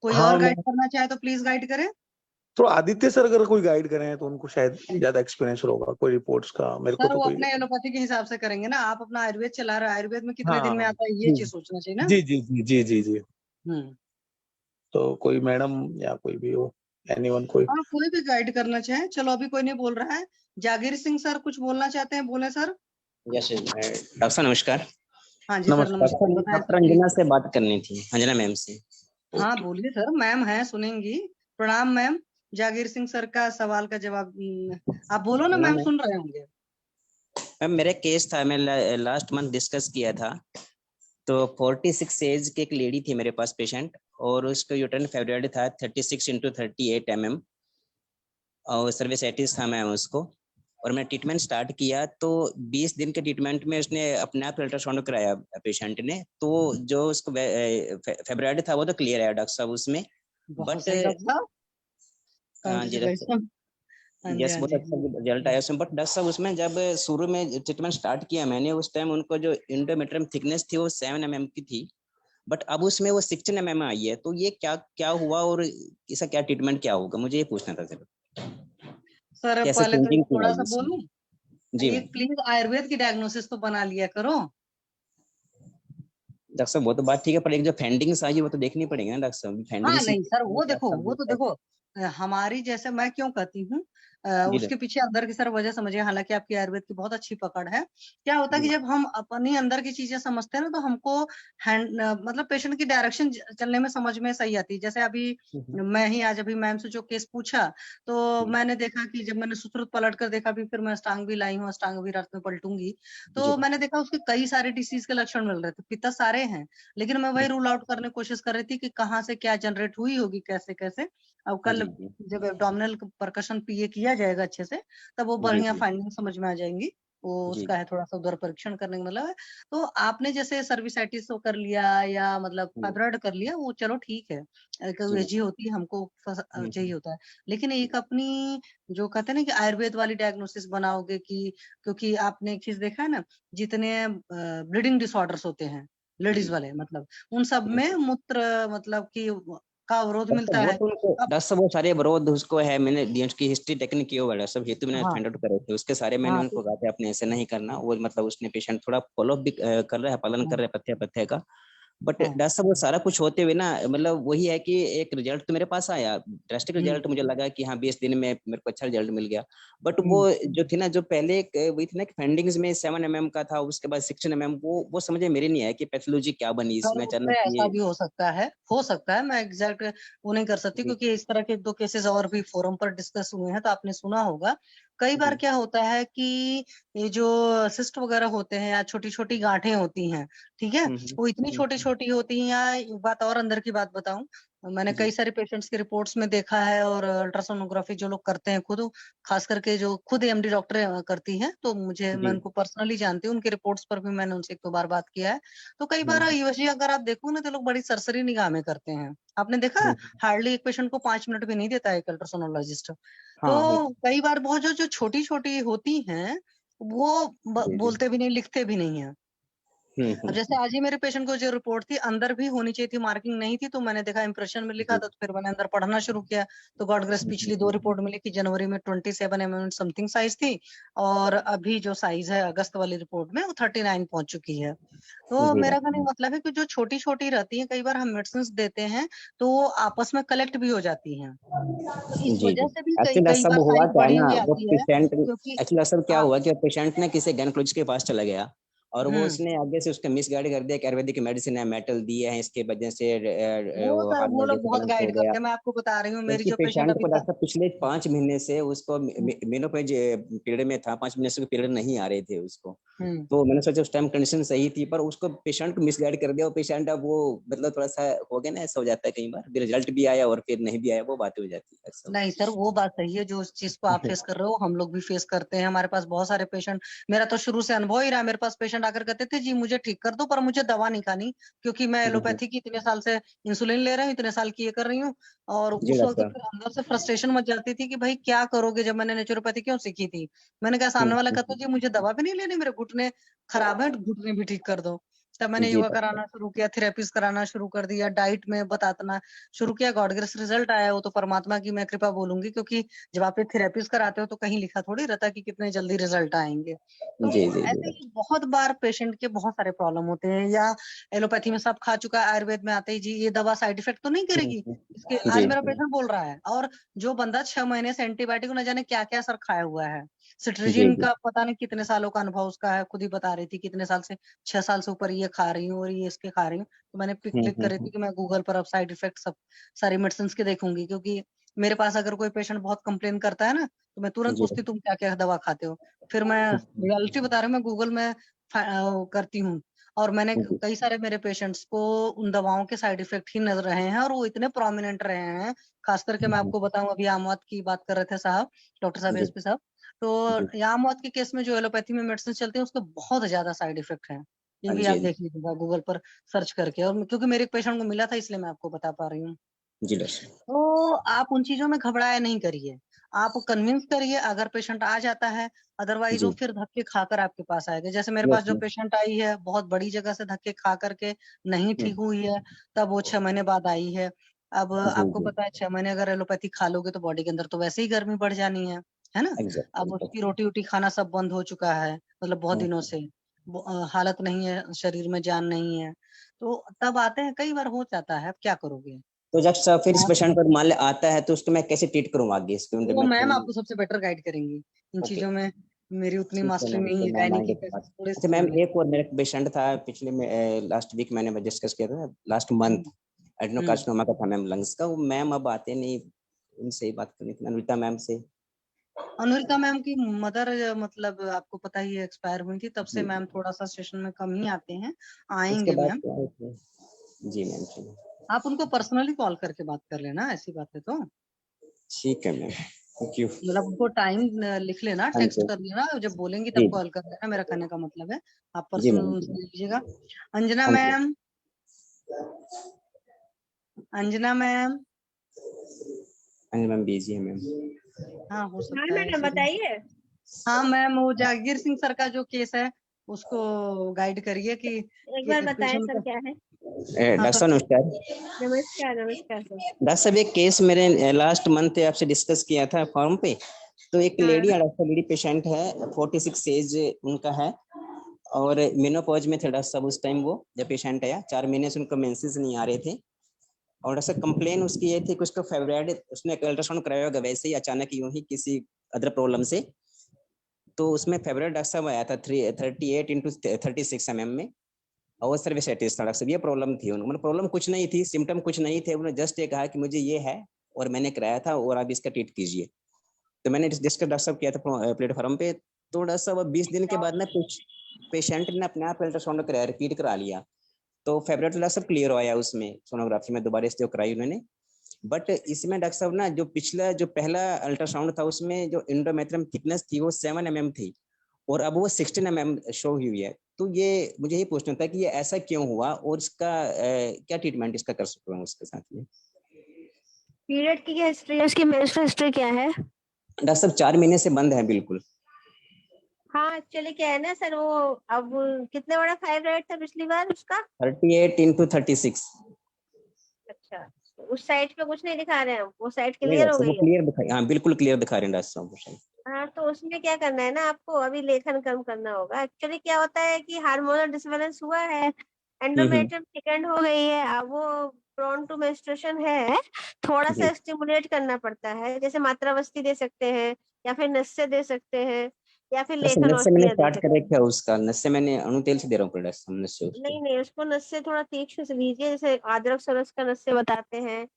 कोई हाँ और मैं गाइड करना चाहे तो प्लीज गाइड करें। तो आदित्य सर अगर कोई गाइड करें हैं तो उनको शायद ज्यादा एक्सपीरियंस होगा, कोई रिपोर्ट्स का, मेरे को सर तो वो कोई। अपने एलोपैथी के हिसाब से करेंगे ना, आप अपना आयुर्वेद चला रहे हैं, आयुर्वेद में कितने दिन में हाँ, आता है ये जी चीज सोचना चाहिए ना। जी जी जी जी जी जी। हम्म। तो कोई मैडम या कोई भी हो, एनीवन कोई। हाँ, कोई भी गाइड करना चाहे। चलो अभी कोई नहीं बोल रहा है। जागीर सिंह सर कुछ बोलना चाहते हैं, बोले सर। यस डॉक्टर साहब नमस्कार। हाँ जी सर, नमस्कार। नमस्कार, बताएं डॉक्टर सर जी। अंजना से बात करनी थी, अंजना मैम से। हाँ बोलिए सर, मैम है सुनेंगी। प्रणाम मैम। जागीर सिंह सर का सवाल का जवाब आप बोलो ना, मैम सुन रहे होंगे। मैम मेरा केस था, मैं लास्ट मंथ डिस्कस किया था। तो 46 एज की एक लेडी थी मेरे पास पेशेंट, और उसका यूटर्न फेब्रुअरी था 36x38 mm और सर्विसाइटिस था मैम उसको। और मैं ट्रीटमेंट स्टार्ट किया तो 20 दिन के ट्रीटमेंट में उसने अपने आप अल्ट्रासाउंड कराया पेशेंट ने, तो जो उसको फेब्रुअरी था वो तो क्लियर आया डॉक्टर साहब उसमें। बहुत बट सही डॉक्टर साहब, हाँ जी डॉक्टर, कांग्रेचुलेशन। हाँ जी, यस हाँ बहुत जी। अच्छा रिजल्ट आया उसमें। बट डॉक्टर साहब उसमें जब शुरू में ट्रीटमेंट स्टार्ट किया मैंने, उस टाइम उनको जो इंडोमेट्रियम थिकनेस थी वो 7 mm की थी, बट अब उसमें वो 16 mm आई है। तो ये क्या क्या हुआ और इसका क्या ट्रीटमेंट क्या होगा, मुझे ये पूछना था सर, सर कैसे पहले तो चेंजिंग ये क्यों थोड़ा आई सा इसमें। बोलूं, जी ये मैम। प्लीज आयुर्वेद की डायग्नोसिस तो बना लिया करो। डॉक्टर साहब वो तो बात ठीक है, पर एक जो फाइंडिंग्स आई है वो तो देखनी पड़ेगी ना डॉक्टर साहब, हाँ फाइंडिंग्स नहीं सर, वो क्या देखो, सब वो तो देखो, हमारी जैसे मैं क्यों कहती हूँ, जी उसके पीछे अंदर की सर वजह समझिए। हालांकि आपकी आयुर्वेद की बहुत अच्छी पकड़ है। क्या होता है कि जी जब हम अपनी अंदर की चीजें समझते हैं ना, तो हमको मतलब पेशेंट की डायरेक्शन चलने में समझ में सही आती है। जैसे अभी मैं ही आज अभी मैम से जो केस पूछा, तो मैंने देखा कि जब मैंने सुश्रुत पलट कर देखा, फिर मैं अष्टांग भी लाई हूँ, अष्टांग भी रात में पलटूंगी, जी तो मैंने देखा उसके कई सारे डिसीज के लक्षण मिल रहे थे। पित्त सारे हैं, लेकिन मैं वही रूल आउट करने की कोशिश कर रही थी कि कहाँ से क्या जनरेट हुई होगी, कैसे कैसे। अब कल जी जी जब एब्डोमिनल परकशन पीए किया जाएगा अच्छे से, तब वो जी बढ़िया जी फाइंडिंग समझ में आ जाएंगी। वो जी उसका है थोड़ा सा उधर परीक्षण करने का मतलब है। तो आपने जैसे सर्विसाइटिस कर लिया या मतलब जी फाइब्रॉइड कर लिया, वो चलो ठीक है, जी एलर्जी होती है, हमको चाहिए होता है। लेकिन एक अपनी जो कहते हैं ना कि आयुर्वेद वाली डायग्नोसिस बनाओगे कि, क्योंकि आपने एक चीज देखा है ना, जितने ब्लीडिंग डिसऑर्डर्स होते हैं लेडीज वाले, मतलब उन सब में मूत्र मतलब कि का अवरोध डॉक्टर मिलता वो है। तो उनको अब डॉक्टर साहब वो सारे अवरोध उसको है, मैंने डीएनएस की हिस्ट्री टेक्निक की हुआ है सब हेतु मैंने हाँ फाइंड आउट करे थे उसके सारे, मैंने हाँ उनको कहा था अपने ऐसे नहीं करना। वो मतलब उसने पेशेंट थोड़ा फॉलो भी कर रहा है, पालन कर हाँ रहा है पथ्य पथ्य का। बट हाँ। डॉक्टर साहब वो सारा कुछ होते हुए ना, मतलब वही है कि एक रिजल्ट तो मेरे पास आया, ड्रास्टिक हम्म रिजल्ट मुझे लगा कि हाँ 20 दिन में मेरे को अच्छा रिजल्ट मिल गया। बट वो हम्म। जो थी ना, जो पहले वही थी ना कि फाइंडिंग्स में 7 mm का था, उसके बाद 16 mm, वो समझ में मेरे नहीं आया कि पैथोलॉजी क्या बनी सर इसमें उसमें अचानक ऐसा ये। भी हो सकता है, मैं एग्जैक्ट वो नहीं कर सकती, जी क्योंकि इस तरह के 2 केसेस और भी फोरम पर डिस्कस हुए हैं, तो आपने सुना होगा। कई बार जी क्या होता है कि ये जो सिस्ट वगैरह होते हैं या छोटी छोटी गांठें होती हैं, ठीक है, हम्म वो इतनी छोटी हम्म, छोटी होती हैं। या एक बात और अंदर की बात बताऊं, मैंने जी कई सारे पेशेंट्स के रिपोर्ट्स में देखा है, और अल्ट्रासोनोग्राफी जो लोग करते हैं खुद, खास करके जो खुद एमडी डॉक्टर करती हैं, तो मैं जी उनको पर्सनली जानती हूँ, उनके रिपोर्ट्स पर भी मैंने उनसे 1-2 बार बात किया है। तो कई बार हम्म यूएसजी अगर आप देखो ना, तो लोग बड़ी सरसरी निगाह में करते हैं। आपने देखा, हम्म, हार्डली एक पेशेंट को 5 मिनट भी नहीं देता है एक अल्ट्रासोनोलॉजिस्ट। हाँ तो बिल्कुल। कई बार बहुत जो जो छोटी छोटी होती हैं, वो जी जी बोलते भी नहीं, लिखते भी नहीं है। अब जैसे आज ही मेरे पेशेंट को जो रिपोर्ट थी, अंदर भी होनी चाहिए थी, मार्किंग नहीं थी, तो मैंने देखा इंप्रेशन में लिखा जी था, तो फिर मैंने अंदर पढ़ना शुरू किया। तो गॉड ग्रेस जी पिछली 2 जी रिपोर्ट मिली कि जनवरी में 27 mm समथिंग साइज थी, और अभी जो साइज है अगस्त वाली रिपोर्ट में, वो 39 पहुंच चुकी है। तो जी मेरा कहने का डॉक्टर। मतलब है कि जो छोटी छोटी रहती है, कई बार हम मेडिसिन देते हैं, तो वो आपस में कलेक्ट भी हो जाती हैं। तो इस जी जी वजह से भी कई एक्चुअली कई सब बार हुआ साइज क्या है बढ़ी ना, हुई वो आती है, पेशेंट क्योंकि एक्चुअली सब क्या आप हुआ कि पेशेंट ने किसी गायनेकोलॉजिस्ट के पास चला गया, और वो हम्म उसने आगे से उसका मिस गाइड कर दिया कि आयुर्वेदिक मेडिसिन है, मेटल दिए हैं, इसके वजह से वो वो सर वो हार्मोन लोग बहुत डिसबैलेंस हो गाइड गया। करते हैं, मैं आपको बता रही हूँ, मेरी जबकि जो पेशेंट पेशेंट अभी को तक। डॉक्टर पिछले 5 महीने से उसको मेनोपेज पीरियड में था, 5 महीने से पीरियड नहीं आ रहे थे उसको। हम्म तो मैंने सोचा उस टाइम कंडीशन सही थी, पर उसको पेशेंट को मिसगाइड कर दिया। वो पेशेंट अब वो मतलब थोड़ा सा हो गया ना, ऐसा हो जाता है कई बार, रिजल्ट भी आया और फिर नहीं भी आया, वो बातें हो जाती है सब। नहीं सर, वो बात सही है, जो इस चीज को आप फेस कर रहे हो हम लोग भी फेस करते हैं। हमारे पास बहुत सारे पेशेंट, मेरा तो शुरू से अनुभव ही रहा, मेरे पास पेशेंट आकर कहते थे जी मुझे ठीक कर दो, पर मुझे दवा नहीं खानी, क्योंकि मैं एलोपैथी की इतने साल से इंसुलिन ले रही हूँ, इतने साल की ये कर रही हूँ। और जी उस वक्त डॉक्टर। फिर अंदर से फ्रस्ट्रेशन मच जाती थी कि भाई क्या करोगे, जब मैंने नेचुरोपैथी क्यों सीखी थी। मैंने कहा, सामने वाला कहता जी मुझे दवा भी नहीं लेनी, मेरे घुटने खराब है, घुटने भी ठीक कर दो। तब मैंने जी योगा डॉक्टर। कराना शुरू किया, थेरेपीज कराना शुरू कर दिया, डाइट में बताना शुरू किया। गॉड ग्रेस रिजल्ट आया, वो तो परमात्मा की मैं कृपा बोलूंगी, क्योंकि जब आप ये थेरेपीज कराते हो, तो कहीं लिखा थोड़ी रहता कि कितने जल्दी रिजल्ट आएंगे। तो जी जी जी ऐसे ही बहुत बार पेशेंट के बहुत सारे प्रॉब्लम होते हैं, या एलोपैथी में सब खा चुका है, आयुर्वेद में आते ही जी ये दवा साइड इफेक्ट तो नहीं करेगी। इसके आज जी मेरा जी पेशेंट बोल रहा है, और जो बंदा 6 महीने से एंटीबायोटिक न जाने क्या क्या असर खाया हुआ है, जी सिट्रीजिन जी का पता नहीं कितने सालों का अनुभव उसका है, खुद ही बता रही थी कितने साल से, 6 साल से ऊपर ये खा रही हूँ और ये इसके खा रही हूँ। तो मैंने पिक क्लिक करी थी कि मैं गूगल पर अब साइड इफेक्ट सब सारी मेडिसिन के देखूंगी, क्योंकि मेरे पास अगर कोई पेशेंट बहुत कंप्लेन करता है ना, तो मैं तुरंत जी पूछती तुम क्या क्या दवा खाते हो। फिर मैं रियलिटी बता रही हूँ, मैं गूगल में करती हूँ, और मैंने जी कई सारे मेरे पेशेंट्स को उन दवाओं के साइड इफेक्ट ही नजर रहे हैं और वो इतने प्रोमिनेंट रहे हैं। खास करके मैं आपको बताऊं, अभी आमवात की बात कर रहे थे साहब, डॉक्टर साहब, जी एसपी साहब, तो जी ये आमवात के केस में जो एलोपैथी में मेडिसिन चलते हैं उसके बहुत ज्यादा साइड इफेक्ट है। ये हाँ भी जी आप देख लीजिएगा गूगल पर सर्च करके, और क्योंकि मेरे एक पेशेंट को मिला था इसलिए मैं आपको बता पा रही हूँ। जी डॉक्टर साहब। तो आप उन चीजों में घबराया नहीं करिए, आप कन्विंस करिए, अगर पेशेंट आ जाता है, अदरवाइज वो जी फिर धक्के खाकर आपके पास आएगा। जैसे मेरे पास यस जो पेशेंट आई है बहुत बड़ी जगह से धक्के खा करके नहीं ठीक हुई है, तब वो 6 महीने बाद आई है। अब जी आपको जी पता है 6 महीने अगर एलोपैथी खा लोगे तो बॉडी के अंदर तो वैसे ही गर्मी बढ़ जानी है ना। अब उसकी एग्जैक्टली। रोटी वोटी खाना सब बंद हो चुका है, मतलब बहुत दिनों से हालत नहीं है, शरीर में जान नहीं है, तो तब आते हैं, कई बार हो जाता है, अब क्या करोगे तो डॉक्टर साहब फिर इस आप। पेशेंट को मान ले आता है तो उसको मैं कैसे ट्रीट करूँ आगे इसके मतलब वो मैं मैम थोड़ी। आपको सबसे बेटर गाइड करेंगी इन ओके चीजों में, मेरी उतनी ठीक है मास्टरी मैम, नहीं तो है मैम गायनिक आएंगे की, तो बात। थोड़े अच्छा से मैम, जानने। एक और मेरा पेशेंट था पिछले में लास्ट वीक मैंने डिस्कस किया था, लास्ट मंथ, हम्म हम्म। एडनोकार्सिनोमा का था मैम लंग्स का। वो मैम अब आते नहीं, उनसे ही बात करनी थी अनिता मैम से। अनुरिता मैम की मदर मतलब आपको पता ही एक्सपायर हुई थी, तब से जी मैम थोड़ा सा सेशन में कम ही आते हैं, उसके आएंगे बाद मैम। क्या है जी मैम चलो आप उनको पर्सनली कॉल करके बात कर लेना, ऐसी बात है तो, ठीक है मैम, थैंक यू। मतलब उनको टाइम लिख लेना, हाँ टेक्स्ट जी कर लेना, जब बोलेंगी तब जी कॉल कर लेना, मेरा कहने का मतलब है आप जी पर्सनल मैम उनसे ले लीजिएगा। अंजना हाँ जी। मैम, अंजना मैम, हाँ जी मैम, बिजी है मैम। हाँ हो हाँ सकता है मैडम ऐसे ही। बताइए। हाँ मैम, वो जागीर सिंह सर का जो केस है उसको गाइड करिए कि एक बार बताएं पेशेंट सर का। क्या है। हाँ डॉक्टर सर। साहब नमस्कार। नमस्कार नमस्कार सर। डॉक्टर साहब एक केस मेरे लास्ट मंथ आपसे डिस्कस किया था फॉर्म पे। तो एक हाँ लेडी है डॉक्टर, लेडी पेशेंट है, 46 एज उनका है, और मेनोपॉज में थे डॉक्टर साहब उस टाइम। वो जब पेशेंट आया 4 महीने से उनको मेंसेस नहीं आ रहे थे, और डॉक्टर कंप्लेन उसकी ये थी कि उसका फेब्रुआरी उसने अल्ट्रासाउंड कराया होगा वैसे ही अचानक यूं ही किसी अदर प्रॉब्लम से। तो उसमें फेब्रुआरी डॉक्टर साहब आया था 38x36 mm में, और सर्विसाइटिस था डॉक्टर साहब। ये प्रॉब्लम थी उनको, मतलब प्रॉब्लम कुछ नहीं थी, सिम्टम कुछ नहीं थे, उन्होंने जस्ट ये कहा कि मुझे ये है और मैंने कराया था और आप इसका ट्रीट कीजिए। तो मैंने डिस्कस डॉक्टर साहब किया था प्लेटफॉर्म पे। तो डॉक्टर साहब 20 दिन के बाद ना कुछ पेशेंट ने अपने आप अल्ट्रासाउंड कराया, रिपीट करा लिया। तो फेब्रुआरी डॉक्टर साहब क्लियर आया उसमें सोनोग्राफी में, दोबारा से जो कराई उन्होंने। बट इसमें डॉक्टर साहब ना जो पिछला जो पहला अल्ट्रासाउंड था उसमें जो एंडोमेट्रियम थिकनेस थी वो 7 mm थी, और अब वो 16 mm शो हुई है। तो ये मुझे ये पूछना था कि ये ऐसा क्यों हुआ, और इसका क्या ट्रीटमेंट इसका कर सकते हैं उसके साथ में। पीरियड की क्या हिस्ट्री है, उसकी मेंस्ट्रुअल हिस्ट्री क्या है। डॉक्टर साहब 4 महीने से बंद है बिल्कुल। हाँ एक्चुअली क्या है ना सर, वो अब कितने बड़ा फाइब्रॉइड था पिछली बार उसका। 38x36। अच्छा, तो उस साइड पे कुछ नहीं दिखा रहे हैं, वो साइड नहीं क्लियर डॉक्टर हो साहब वो गई है। क्लियर दिखाई, हाँ बिल्कुल क्लियर दिखा रहे हैं डॉक्टर साहब। हाँ तो उसमें क्या करना है ना, आपको अभी लेखन कम करना होगा। एक्चुअली क्या होता है कि हार्मोनल डिसबैलेंस हुआ है, हम्म। एंडोमेट्रियम थिकनेंड हो गई है, अब वो प्रोन टू मेंस्ट्रुएशन है। थोड़ा जी सा स्टिमुलेट करना पड़ता है, जैसे मात्रावस्ती दे सकते हैं, या फिर नस्य दे सकते हैं, या फिर डॉक्टर लेखन नस से मैंने ऑस्ट्रिया दे स्टार्ट सकते कर हैं। रखा है उसका, नस से मैंने अणु तेल से दे रहा हूँ प्रोडक्ट नस से उसको। नहीं नहीं, उसको नस्य थोड़ा तीक्ष्ण से दीजिए, जैसे अदरक सरस का नस्य बताते हैं,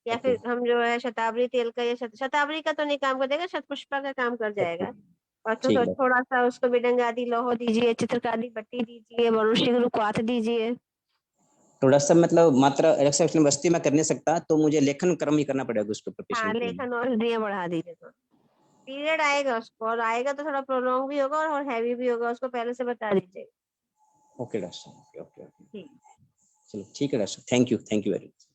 या ओके फिर हम जो है शतावरी तेल का, या शतावरी का तो नहीं काम कर देगा, शतपुष्पा का काम कर ओके जाएगा। और ठीक तो है। थोड़ा सा उसको बिडंग आदि लोहो दीजिए, चित्रकारी बट्टी दीजिए, मनुष्य गुरुक्वाथ दीजिए। तो डॉक्टर साहब मतलब मात्रा एक्सेप्शन वस्ती में कर नहीं सकता, तो मुझे लेखन कर्म ही करना पड़ेगा उसके ऊपर हाँ पेशेंट के लिए। लेखन और दिए बढ़ा दीजिए तो पीरियड आएगा उसको, और आएगा तो थोड़ा प्रोलॉन्ग भी होगा और हैवी भी होगा, उसको पहले से बता दीजिए। ओके डॉक्टर साहब, ओके ओके ओके। ठीक। चलो ठीक है डॉक्टर साहब, थैंक यू वेरी मच।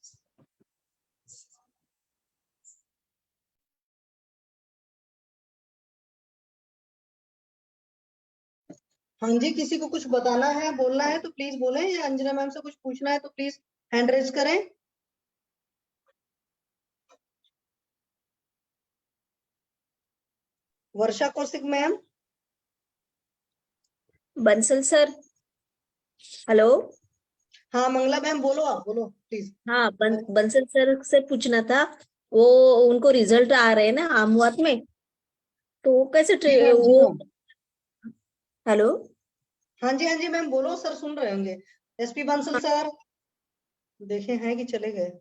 हाँ जी, किसी को कुछ बताना है, बोलना है तो प्लीज बोलें, या अंजना मैम से कुछ पूछना है तो प्लीज हैंड रेज करें। Varsha Kaushik ma'am. Bansal sir, hello. हाँ मंगला मैम, बोलो, आप बोलो प्लीज। हाँ, बंसल सर से पूछना था। वो उनको रिजल्ट आ रहे हैं ना आमवात में, तो वो कैसे जी मैम, जी वो। मैम। हेलो। हाँ जी मैम, बोलो, सर सुन रहे होंगे। एसपी बंसल सर देखे हैं कि चले गए,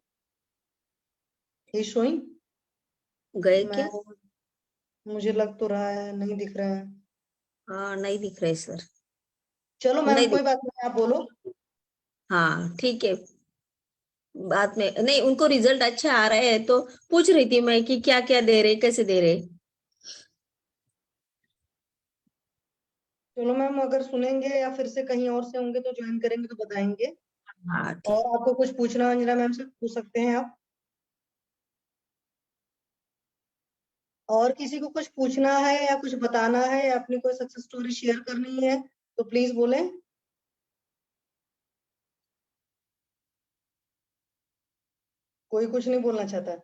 ही शोइंग। गए मैं क्या। मुझे लग तो रहा है नहीं दिख रहे हैं। हाँ नहीं दिख रहे सर। चलो मैम नहीं कोई बात नहीं, आप बोलो। हाँ ठीक है, बाद में नहीं, उनको रिजल्ट अच्छा आ रहा है तो पूछ रही थी मैं कि क्या क्या दे रहे, कैसे दे रहे। चलो मैम, अगर सुनेंगे या फिर से कहीं और से होंगे तो ज्वाइन करेंगे तो बताएंगे। हाँ ठीक। और आपको कुछ पूछना अंजना मैम से पूछ सकते हैं आप। और किसी को कुछ पूछना है या कुछ बताना है या अपनी कोई सक्सेस स्टोरी शेयर करनी है तो प्लीज बोलें। कोई कुछ नहीं बोलना चाहता है,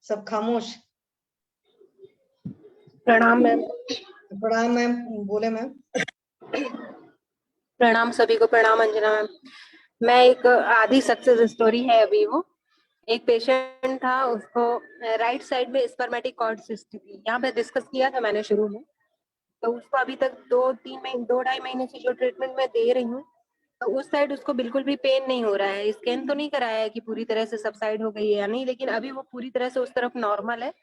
सब खामोश। प्रणाम मैम। प्रणाम मैम, बोले मैम। प्रणाम सभी को, प्रणाम अंजना मैम। मैं एक आधी सक्सेस स्टोरी है अभी वो। एक पेशेंट था, उसको राइट साइड में स्पर्मेटिक कॉर्ड सिस्ट थी। यहाँ पे डिस्कस किया था मैंने शुरू में। तो उसको अभी तक 2-2.5 महीने से जो ट्रीटमेंट मैं दे रही हूँ, तो उस साइड उसको बिल्कुल भी पेन नहीं हो रहा है। स्कैन तो नहीं कराया है कि पूरी तरह से सबसाइड हो गई है या नहीं, लेकिन अभी वो पूरी तरह से उस तरफ नॉर्मल है।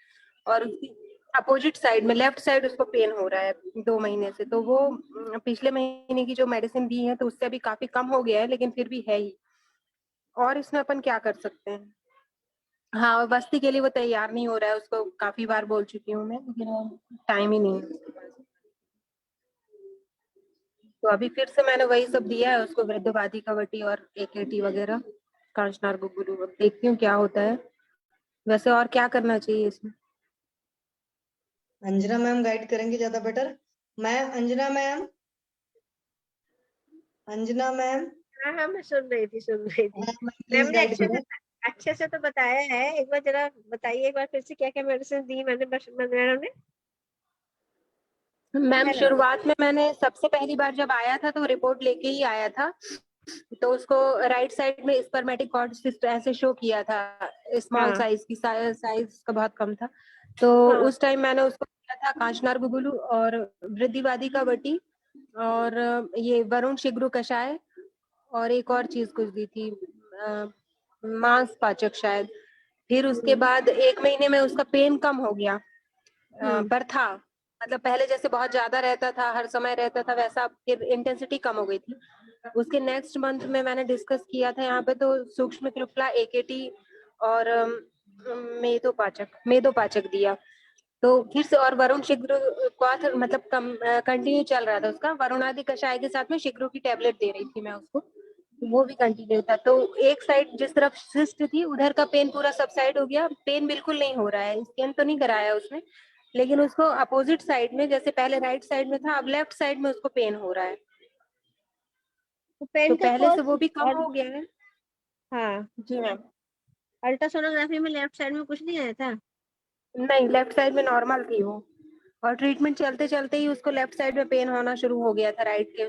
और उसकी अपोजिट साइड में लेफ्ट साइड उसको पेन हो रहा है 2 महीने से। तो वो पिछले महीने की जो मेडिसिन दी है तो उससे अभी काफी कम हो गया है, लेकिन फिर भी है ही। और इसमें अपन क्या कर सकते हैं? हाँ, और बस्ती के लिए वो तैयार नहीं हो रहा है, उसको काफी बार बोल चुकी हूँ मैं, लेकिन टाइम ही नहीं है उसके पास। तो अभी फिर से मैंने वही सब दिया है उसको, वृद्धवादी कवटी और AKT वगैरह, कांचनार गुगुलू। अब देखती हूँ क्या होता है। वैसे और क्या करना चाहिए इसमें? अंजना मैम गाइड करेंगे ज्यादा बेटर। मैं अंजना मैम, अंजना मैम, हाँ हाँ, मैं सुन रही थी मैम प्लीज ने गाइड करें। अच्छे से तो बताया है। एक बार जरा बताइए, एक बार फिर से क्या क्या मेडिसिन दी मैडम ने। मैम मैडम शुरुआत में मैंने सबसे पहली बार जब आया था तो रिपोर्ट लेके ही आया था। तो उसको राइट साइड में स्पर्मेटिक कॉर्ड सिस्ट ऐसे शो किया था, स्मॉल हाँ साइज की, साइज का बहुत कम था। तो हाँ उस टाइम मैंने उसको दिया था कांचनार गुगुलू और वृद्धिवादी का वटी और ये वरुण शिग्रु कषाय, और एक और चीज कुछ दी थी, मांस पाचक शायद। फिर उसके बाद 1 महीने में उसका पेन कम हो गया, पर था मतलब पहले जैसे बहुत ज्यादा रहता था, हर समय रहता था, वैसा फिर इंटेंसिटी कम हो गई थी। उसके नेक्स्ट मंथ में मैंने डिस्कस किया था यहाँ पे, तो सूक्ष्म कृपला, AKT और मेदोपाचक दिया। तो फिर से और वरुण शिग्रु का मतलब कंटिन्यू चल रहा था उसका। वरुणादि कषाय के साथ में शिग्रु की टेबलेट दे रही थी मैं उसको, वो भी कंटिन्यू था। तो एक साइड जिस तरफ सिस्ट थी उधर का पेन पूरा सबसाइड हो गया, पेन बिल्कुल नहीं हो रहा है। स्कैन तो नहीं कराया उसने, लेकिन उसको अपोजिट साइड में, जैसे पहले राइट साइड में था, अब लेफ्ट साइड में उसको पेन हो रहा है। तो तो पेन का पहले से वो कोर्स भी कम और हो गया है। हाँ, जी मैम। अल्ट्रासोनोग्राफी में लेफ्ट साइड में कुछ नहीं आया था। नहीं, लेफ्ट साइड में नॉर्मल थी वो, और ट्रीटमेंट चलते चलते ही उसको लेफ्ट साइड में पेन होना शुरू हो गया था, राइट के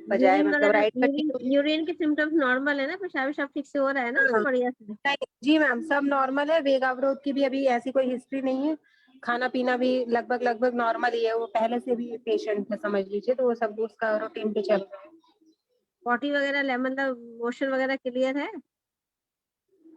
बजाय, यूरिन मतलब वगैरह, राइट का ठीक यूरिन हो गया। यूरिन के सिम्टम्स नॉर्मल है ना? पेशाब सब ठीक से हो रहा है ना उसको हाँ, बढ़िया से? नहीं जी मैम, सब नॉर्मल है। वेग अवरोध की भी अभी ऐसी कोई हिस्ट्री नहीं है। खाना पीना भी लगभग लगभग नॉर्मल ही है। वो पहले से भी पेशेंट है समझ लीजिए, तो वो सब उसका रूटीन पे चल रहा है। पॉटी वगैरह मतलब मोशन वगैरह क्लियर है?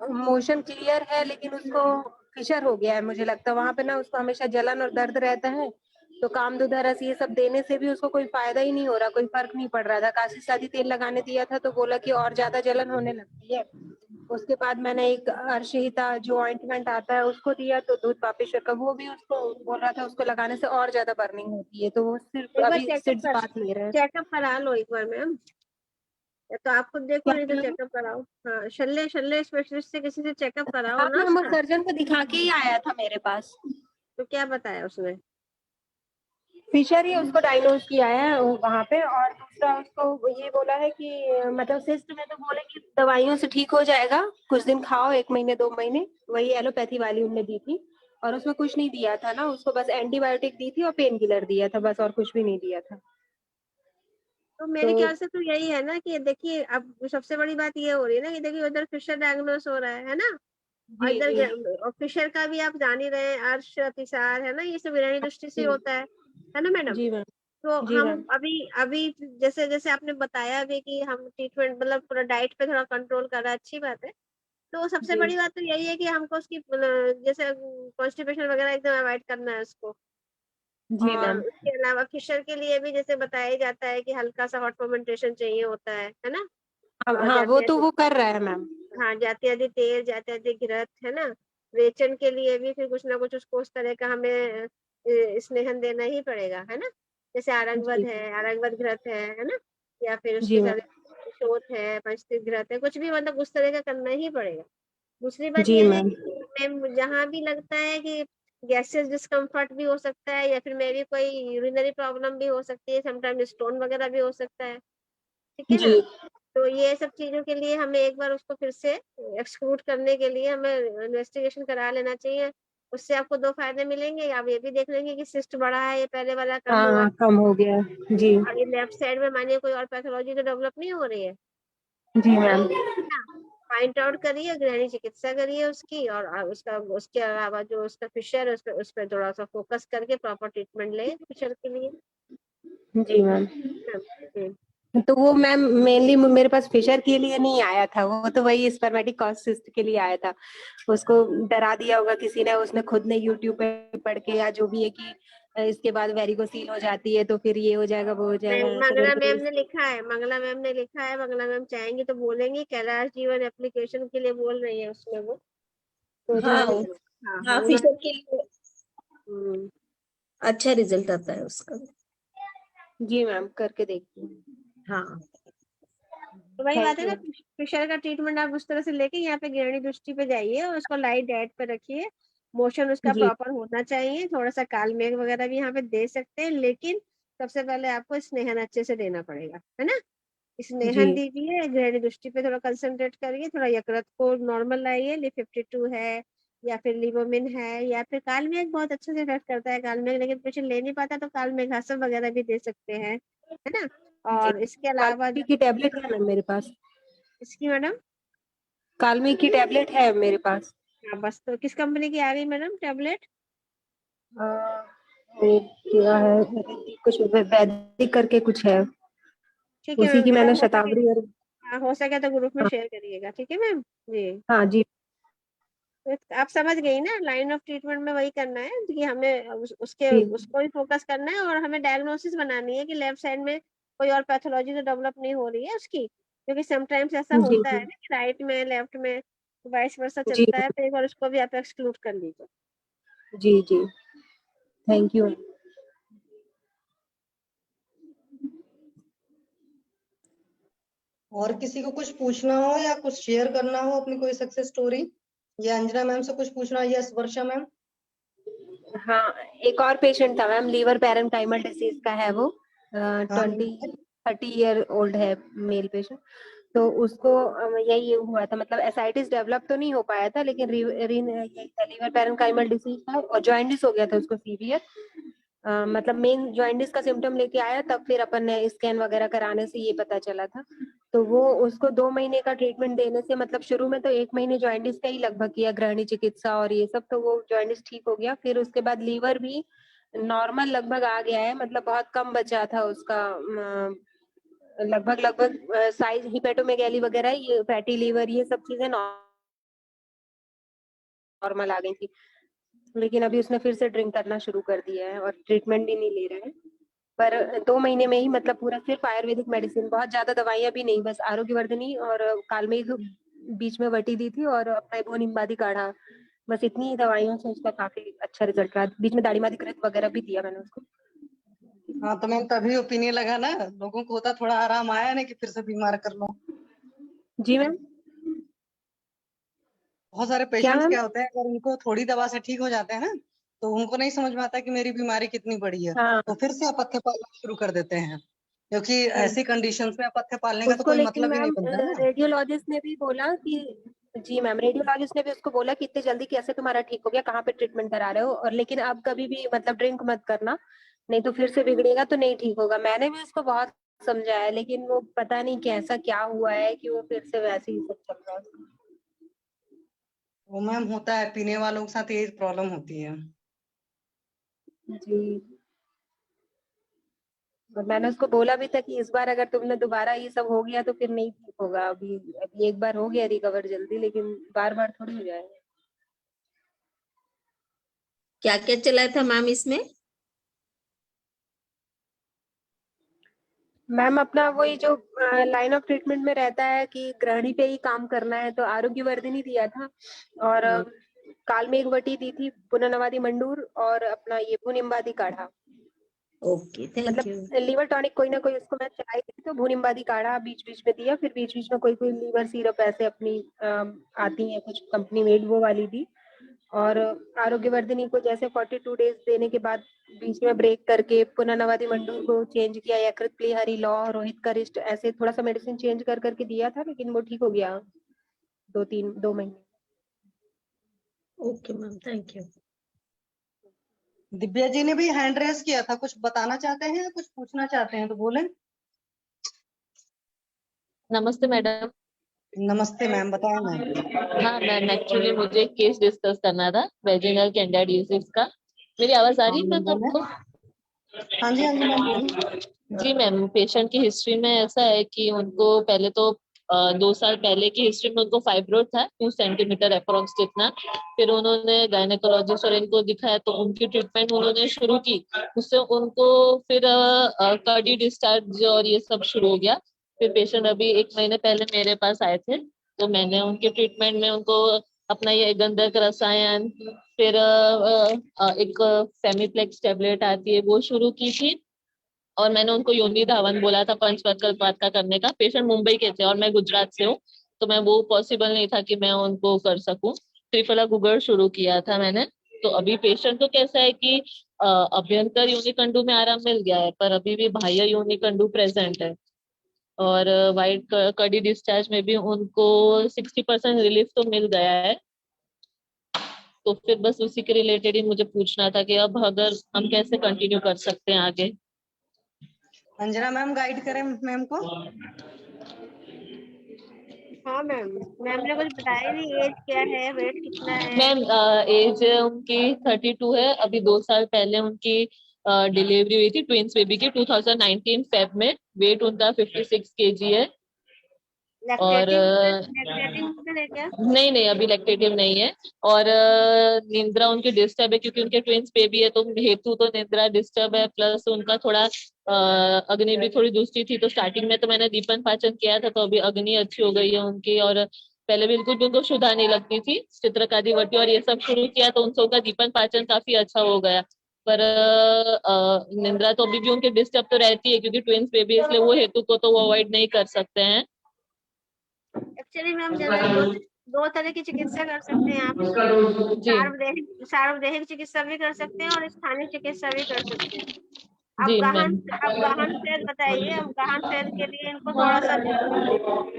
मोशन क्लियर है, लेकिन उसको फिशर हो गया है मुझे लगता है। वहां पे ना उसको हमेशा जलन और दर्द रहता है। तो कामदूधा रस ये सब देने से भी उसको कोई फायदा ही नहीं हो रहा, कोई फर्क नहीं पड़ रहा था। काशी सादी तेल लगाने दिया था तो बोला कि और ज्यादा जलन होने लगती है। उसके बाद मैंने एक अर्शहिता जो ऑइंटमेंट आता है उसको दिया, तो दूध पापेश्वर का, वो भी उसको बोल रहा था उसको लगाने से और ज्यादा बर्निंग होती है। तो वो सिर्फ एक बार अभी सिड्स बात ले रहे हैं। चेकअप करा लो एक बार मैम, या तो आप खुद देखो क्या नहीं तो किया? चेकअप कराओ। हाँ, शल्य शल्य स्पेशलिस्ट से किसी से चेकअप कराओ हाँ ना मैम, वो उसका। सर्जन को दिखा के ही आया था मेरे पास। तो क्या बताया उसने? फिशर ही उसको डायग्नोज किया है वहां पे। और दूसरा उसको ये बोला है कि मतलब सिस्ट में तो बोले कि दवाइयों से ठीक हो जाएगा, कुछ दिन खाओ, 1 महीने 2 महीने, वही एलोपैथी वाली उनने दी थी। और उसमें कुछ नहीं दिया था ना उसको, बस एंटीबायोटिक दी थी और पेन किलर दिया था बस, और कुछ भी नहीं दिया था। तो मेरे तो ख्याल से तो यही है ना कि देखिए, अब सबसे बड़ी बात ये हो रही है ना कि देखिए उधर फिशर डायग्नोस हो रहा है ना? और जी जी इधर फिशर का भी आप जान ही रहे हैं, अर्श अतिसार है ना, ये सब ईरानी दृष्टि से जी होता है ना मैडम? जी मैम। तो जी हम मैम। अभी अभी जैसे जैसे आपने बताया भी कि हम ट्रीटमेंट मतलब पूरा डाइट पे थोड़ा कंट्रोल कर रहा है, अच्छी बात है। तो सबसे जी बड़ी बात तो यही है कि हमको उसकी जैसे कॉन्स्टिपेशन वगैरह एकदम अवॉइड करना है उसको। जी और मैम। उसके अलावा फिशर के लिए भी जैसे बताया जाता है कि हल्का सा हॉट फर्मेंटेशन चाहिए होता है ना। और हाँ वो जाते तो वो कर रहा है मैम। हाँ जाते आदि तेल जाते आदि घृत है ना। रेचन के लिए भी फिर कुछ ना कुछ उसको उस तरह का हमें स्नेहन देना ही पड़ेगा है ना। जैसे जी आरंगवद घृत है ना। या फिर उसके जी साथ मैम। शोथ है पंचतीर्थ घृत है कुछ भी मतलब उस तरह का करना ही पड़ेगा। दूसरी बात जी यह है मैम। कि मैं जहाँ भी लगता है कि गैसेस डिस्कम्फर्ट भी हो सकता है या फिर मेरी कोई यूरिनरी प्रॉब्लम भी हो सकती है समटाइम स्टोन वगैरह भी हो सकता है। ठीक है ना। जी तो ये सब चीजों के लिए हमें एक बार उसको फिर से एक्सक्लूड करने के लिए हमें इन्वेस्टिगेशन करा लेना चाहिए। उससे आपको दो फायदे मिलेंगे आप ये भी देख लेंगे कि सिस्ट बढ़ा है ये पहले वाला कम हुआ हाँ कम हो गया। जी है। और ये लेफ्ट साइड में मानिए कोई और पैथोलॉजी तो डेवलप नहीं हो रही है जी मैम। ना। फाइंड आउट करिए गृहिणी चिकित्सा करिए उसकी और उसका उसके अलावा जो उसका फिशर है उस पर थोड़ा सा फोकस करके प्रॉपर ट्रीटमेंट ले फिशर के लिए। जी मैम। जी तो वो मैम मेनली मेरे पास फिशर के लिए नहीं आया था, वो तो वही स्पर्मेटिक सिस्ट के लिए आया था। उसको डरा दिया होगा किसी ने, उसने खुद ने यूट्यूब पे पढ़ के या जो भी है कि इसके बाद वेरिकोसील हो जाती है तो फिर ये हो जाएगा वो हो जाएगा ऐसे मंगला करके। मैम ने लिखा है मंगला मैम चाहेंगी तो बोलेंगी कैलाश जीवन एप्लीकेशन के लिए बोल रही है उसमें वो तो हाँ उन्होंने हाँ हाँ उन्होंने फिशर के लिए हम्म, अच्छा रिजल्ट आता है उसका। जी मैम करके देखती हूँ। हाँ तो वही बात थैंक है यू। ना। फिशर का ट्रीटमेंट आप उस तरह से लेके यहाँ पे गृहिणी दृष्टि पे जाइए और उसको लाइट डाइट पे रखिए। मोशन उसका जी प्रॉपर होना चाहिए थोड़ा सा काल मेघ वगैरह भी यहाँ पे दे सकते हैं लेकिन सबसे पहले आपको स्नेहन अच्छे से देना पड़ेगा है ना। जी स्नेहन दीजिए गृहिणी दृष्टि पे थोड़ा कंसंट्रेट करिए थोड़ा यकृत को नॉर्मल लाइए Li52 है या फिर लिवोमिन है या फिर काल मेघ बहुत अच्छे से इफेक्ट करता है काल मेघ लेकिन पेशेंट ले नहीं पाता तो काल मेघासव वगैरह भी दे सकते हैं है ना। जी। और इसके अलावा कालमी की टैबलेट है मैम मेरे पास। इसकी मैडम कालमी की टैबलेट है मेरे पास। हाँ बस तो किस कंपनी की आ गई मैडम टैबलेट। ये क्या है, कुछ वैदिक करके कुछ है, ठीक है उसी मैम की बेटा मैंने हो सके शतावरी और हाँ हो सके तो ग्रुप में हाँ, शेयर करिएगा ठीक है मैम जी। हाँ जी तो आप समझ गई ना लाइन ऑफ ट्रीटमेंट में वही करना है कि हमें उसके जी उसको ही फोकस करना है और हमें डायग्नोसिस बनानी है कि लेफ्ट साइड में कोई और पैथोलॉजी तो डेवलप नहीं हो रही है उसकी क्योंकि समटाइम्स ऐसा जी होता है जी ना कि राइट में लेफ्ट में वाइस वर्सा जी चलता है तो एक बार उसको भी आप एक्सक्लूड कर लीजिए। जी जी थैंक यू। और किसी को कुछ पूछना हो या कुछ शेयर करना हो अपनी कोई सक्सेस स्टोरी या अंजना मैम से कुछ पूछना हो यस वर्षा मैम। हाँ एक और पेशेंट था मैम, लीवर पैरेनकाइमल डिसीज का है वो, हाँ 30 ओल्ड है मेल पेशेंट। तो उसको यही हुआ था, मतलब एसाइटिस डेवलप तो नहीं हो पाया था लेकिन लीवर पैरेनकाइमल डिसीज था और जॉइंडिस हो गया था उसको सीवियर। मतलब मेन जॉइंडिस का सिम्टम लेके आया तब फिर अपन ने स्कैन वगैरह कराने से ये पता चला था। तो वो उसको 2 महीने का ट्रीटमेंट देने से, मतलब शुरू में तो 1 महीने जॉइंडिस का ही लगभग किया, गृहिणी चिकित्सा और ये सब, तो वो जॉइंडिस ठीक हो गया। फिर उसके बाद लीवर भी नॉर्मल लगभग आ गया है, मतलब बहुत कम बचा था उसका, लगभग लगभग साइज हिपेटोमेगैली वगैरह ये फैटी लीवर ये सब चीजें नॉर्मल आ गई थी। लेकिन अभी उसने फिर से ड्रिंक करना शुरू कर दिया है और ट्रीटमेंट भी नहीं ले रहा है। पर 2 महीने में ही मतलब पूरा सिर्फ आयुर्वेदिक मेडिसिन, बहुत ज्यादा दवाइयां भी नहीं, बस आरोग्यवर्धनी और कालमेघ बीच में वटी दी थी और अपना वो निम्बादी काढ़ा, बस इतनी ही दवाइयों से उसका काफी अच्छा रिजल्ट रहा। बीच में दाढ़ी घृत वगैरह भी दिया मैंने उसको। हाँ तो मैम तभी ओपिनियन लगा ना लोगों को होता थोड़ा आराम आया ना कि फिर से बीमार कर लो। जी मैम। बहुत सारे क्या पेशेंट्स मैम? क्या होते हैं अगर उनको थोड़ी दवा से ठीक हो जाते हैं ना तो उनको नहीं समझ में आता कि मेरी बीमारी कितनी बड़ी है हाँ तो फिर से अपथ्य पालना शुरू कर देते हैं क्योंकि जी। ऐसी कंडीशंस में अपथ्य पालने का तो उसको कोई लेकिन मतलब ही नहीं मैम बनता ना। रेडियोलॉजिस्ट ने भी बोला कि, जी मैम, रेडियोलॉजिस्ट ने भी उसको बोला कि इतनी जल्दी कैसे तुम्हारा ठीक हो गया, कहाँ पे ट्रीटमेंट करा रहे हो, और लेकिन अब कभी भी मतलब ड्रिंक मत करना, नहीं तो फिर से बिगड़ेगा तो नहीं ठीक होगा। मैंने भी उसको बहुत समझाया लेकिन वो पता नहीं कैसा क्या हुआ है कि वो फिर से वैसे ही सब चल रहा है। वो मैम होता है पीने वालों के साथ यही प्रॉब्लम होती है। जी। और मैंने उसको बोला भी था कि इस बार अगर तुमने दोबारा ये सब हो गया तो फिर नहीं ठीक होगा। अभी अभी एक बार हो गया रिकवर जल्दी, लेकिन बार बार थोड़ी हो जाएगा। क्या क्या चला था मैम इसमें। मैम अपना वही जो लाइन ऑफ ट्रीटमेंट में रहता है कि ग्रहणी पे ही काम करना है, तो आरोग्यवर्धिनी दिया था और कालमेघ वटी दी थी, पुनर्नवादी मंडूर और अपना ये भूनिम्बादी काढ़ा। Okay, thank you. मतलब लीवर टॉनिक कोई ना कोई उसको मैं चलाई थी, तो भूनिम्बादी काढ़ा बीच बीच में दिया, फिर बीच बीच में कोई कोई लीवर सिरप ऐसे अपनी आती है कुछ कंपनी मेड, वो वाली दी। और आरोग्यवर्धिनी को जैसे 42 डेज देने के बाद बीच में ब्रेक करके पुनर्नवादी मंडूर को चेंज किया, यकृत प्ली, हरी लौ, रोहित करिष्ठ, ऐसे थोड़ा सा मेडिसिन चेंज कर करके दिया था, लेकिन वो ठीक हो गया 2 महीने। Okay ma'am, thank you. Divya ji ने भी हैंड रेस किया था, कुछ बताना चाहते हैं, कुछ पूछना चाहते हैं तो बोलें। नमस्ते मैडम। नमस्ते मैम, बताएं मैम। हाँ मैम, एक्चुअली मुझे एक केस डिस्कस करना था वेजिनल कैंडिडियासिस का। मेरी आवाज आ रही है मैम आपको? हाँ जी मैम, बोलिए। जी मैम, पेशेंट की हिस्ट्री में ऐसा है कि उनको पहले तो 2 साल पहले की हिस्ट्री में उनको फाइब्रोइड था 2 सेंटीमीटर अप्रोक्स जितना। फिर उन्होंने गायनेकोलॉजिस्ट और इनको दिखाया तो उनकी ट्रीटमेंट उन्होंने शुरू की। उससे उनको फिर कार्डी डिस्चार्ज और ये सब शुरू हो गया। फिर पेशेंट अभी 1 महीने पहले मेरे पास आए थे, तो मैंने उनके ट्रीटमेंट में उनको अपना ये गंधक रसायन, फिर एक फेमिप्लेक्स टेबलेट आती है वो शुरू की थी। और मैंने उनको योनि धावन बोला था पंचवत्कल्पात का करने का। पेशेंट मुंबई के थे और मैं गुजरात से हूँ, तो मैं वो पॉसिबल नहीं था कि मैं उनको कर सकूं। त्रिफला गुगड़ शुरू किया था मैंने। तो अभी पेशेंट तो कैसा है कि अभ्यंतर योनिकंडू में आराम मिल गया है, पर अभी भी बाह्य योनिकंडू प्रेजेंट है। और वाइट कडी डिस्चार्ज में भी उनको 60% रिलीफ तो मिल गया है। तो फिर बस उसी के रिलेटेड ही मुझे पूछना था कि अब अगर हम कैसे कंटिन्यू कर सकते हैं आगे। अंजना मैम गाइड करें मैम को। हाँ मैम, मैम ने कुछ बताया नहीं, एज क्या है, वेट कितना है? मैम एज उनकी 32 है। अभी 2 साल पहले उनकी डिलीवरी हुई थी ट्विंस बेबी की 2019 फेब में। वेट उनका 56 kg है। और लैक्टेटिंग है क्या? नहीं नहीं, अभी लैक्टेटिव नहीं है। और निंद्रा उनकी डिस्टर्ब है क्योंकि उनके ट्विंस बेबी है, तो हेतु तो निंद्रा डिस्टर्ब है। प्लस उनका थोड़ा अग्नि भी थोड़ी दूसरी थी। तो स्टार्टिंग में तो मैंने दीपन पाचन किया था, तो अभी अग्नि अच्छी हो गई है उनकी। और पहले बिल्कुल भी उनको शुद्धा नहीं लगती थी, चित्रकादि वटी और ये सब शुरू किया तो उनसे उनका दीपन पाचन काफी अच्छा हो गया। पर निंद्रा तो अभी भी उनकी डिस्टर्ब तो रहती है क्योंकि ट्विंस बेबी, इसलिए वो हेतु को तो वो अवॉइड नहीं कर सकते हैं। एक्चुअली मैम जनरल दो तरह की चिकित्सा कर सकते हैं आप। सार्वदेहिक चिकित्सा भी कर सकते हैं और स्थानीय चिकित्सा भी कर सकते हैं। अब गहन फेद बताइए। अब गहन फेद के लिए इनको थोड़ा सा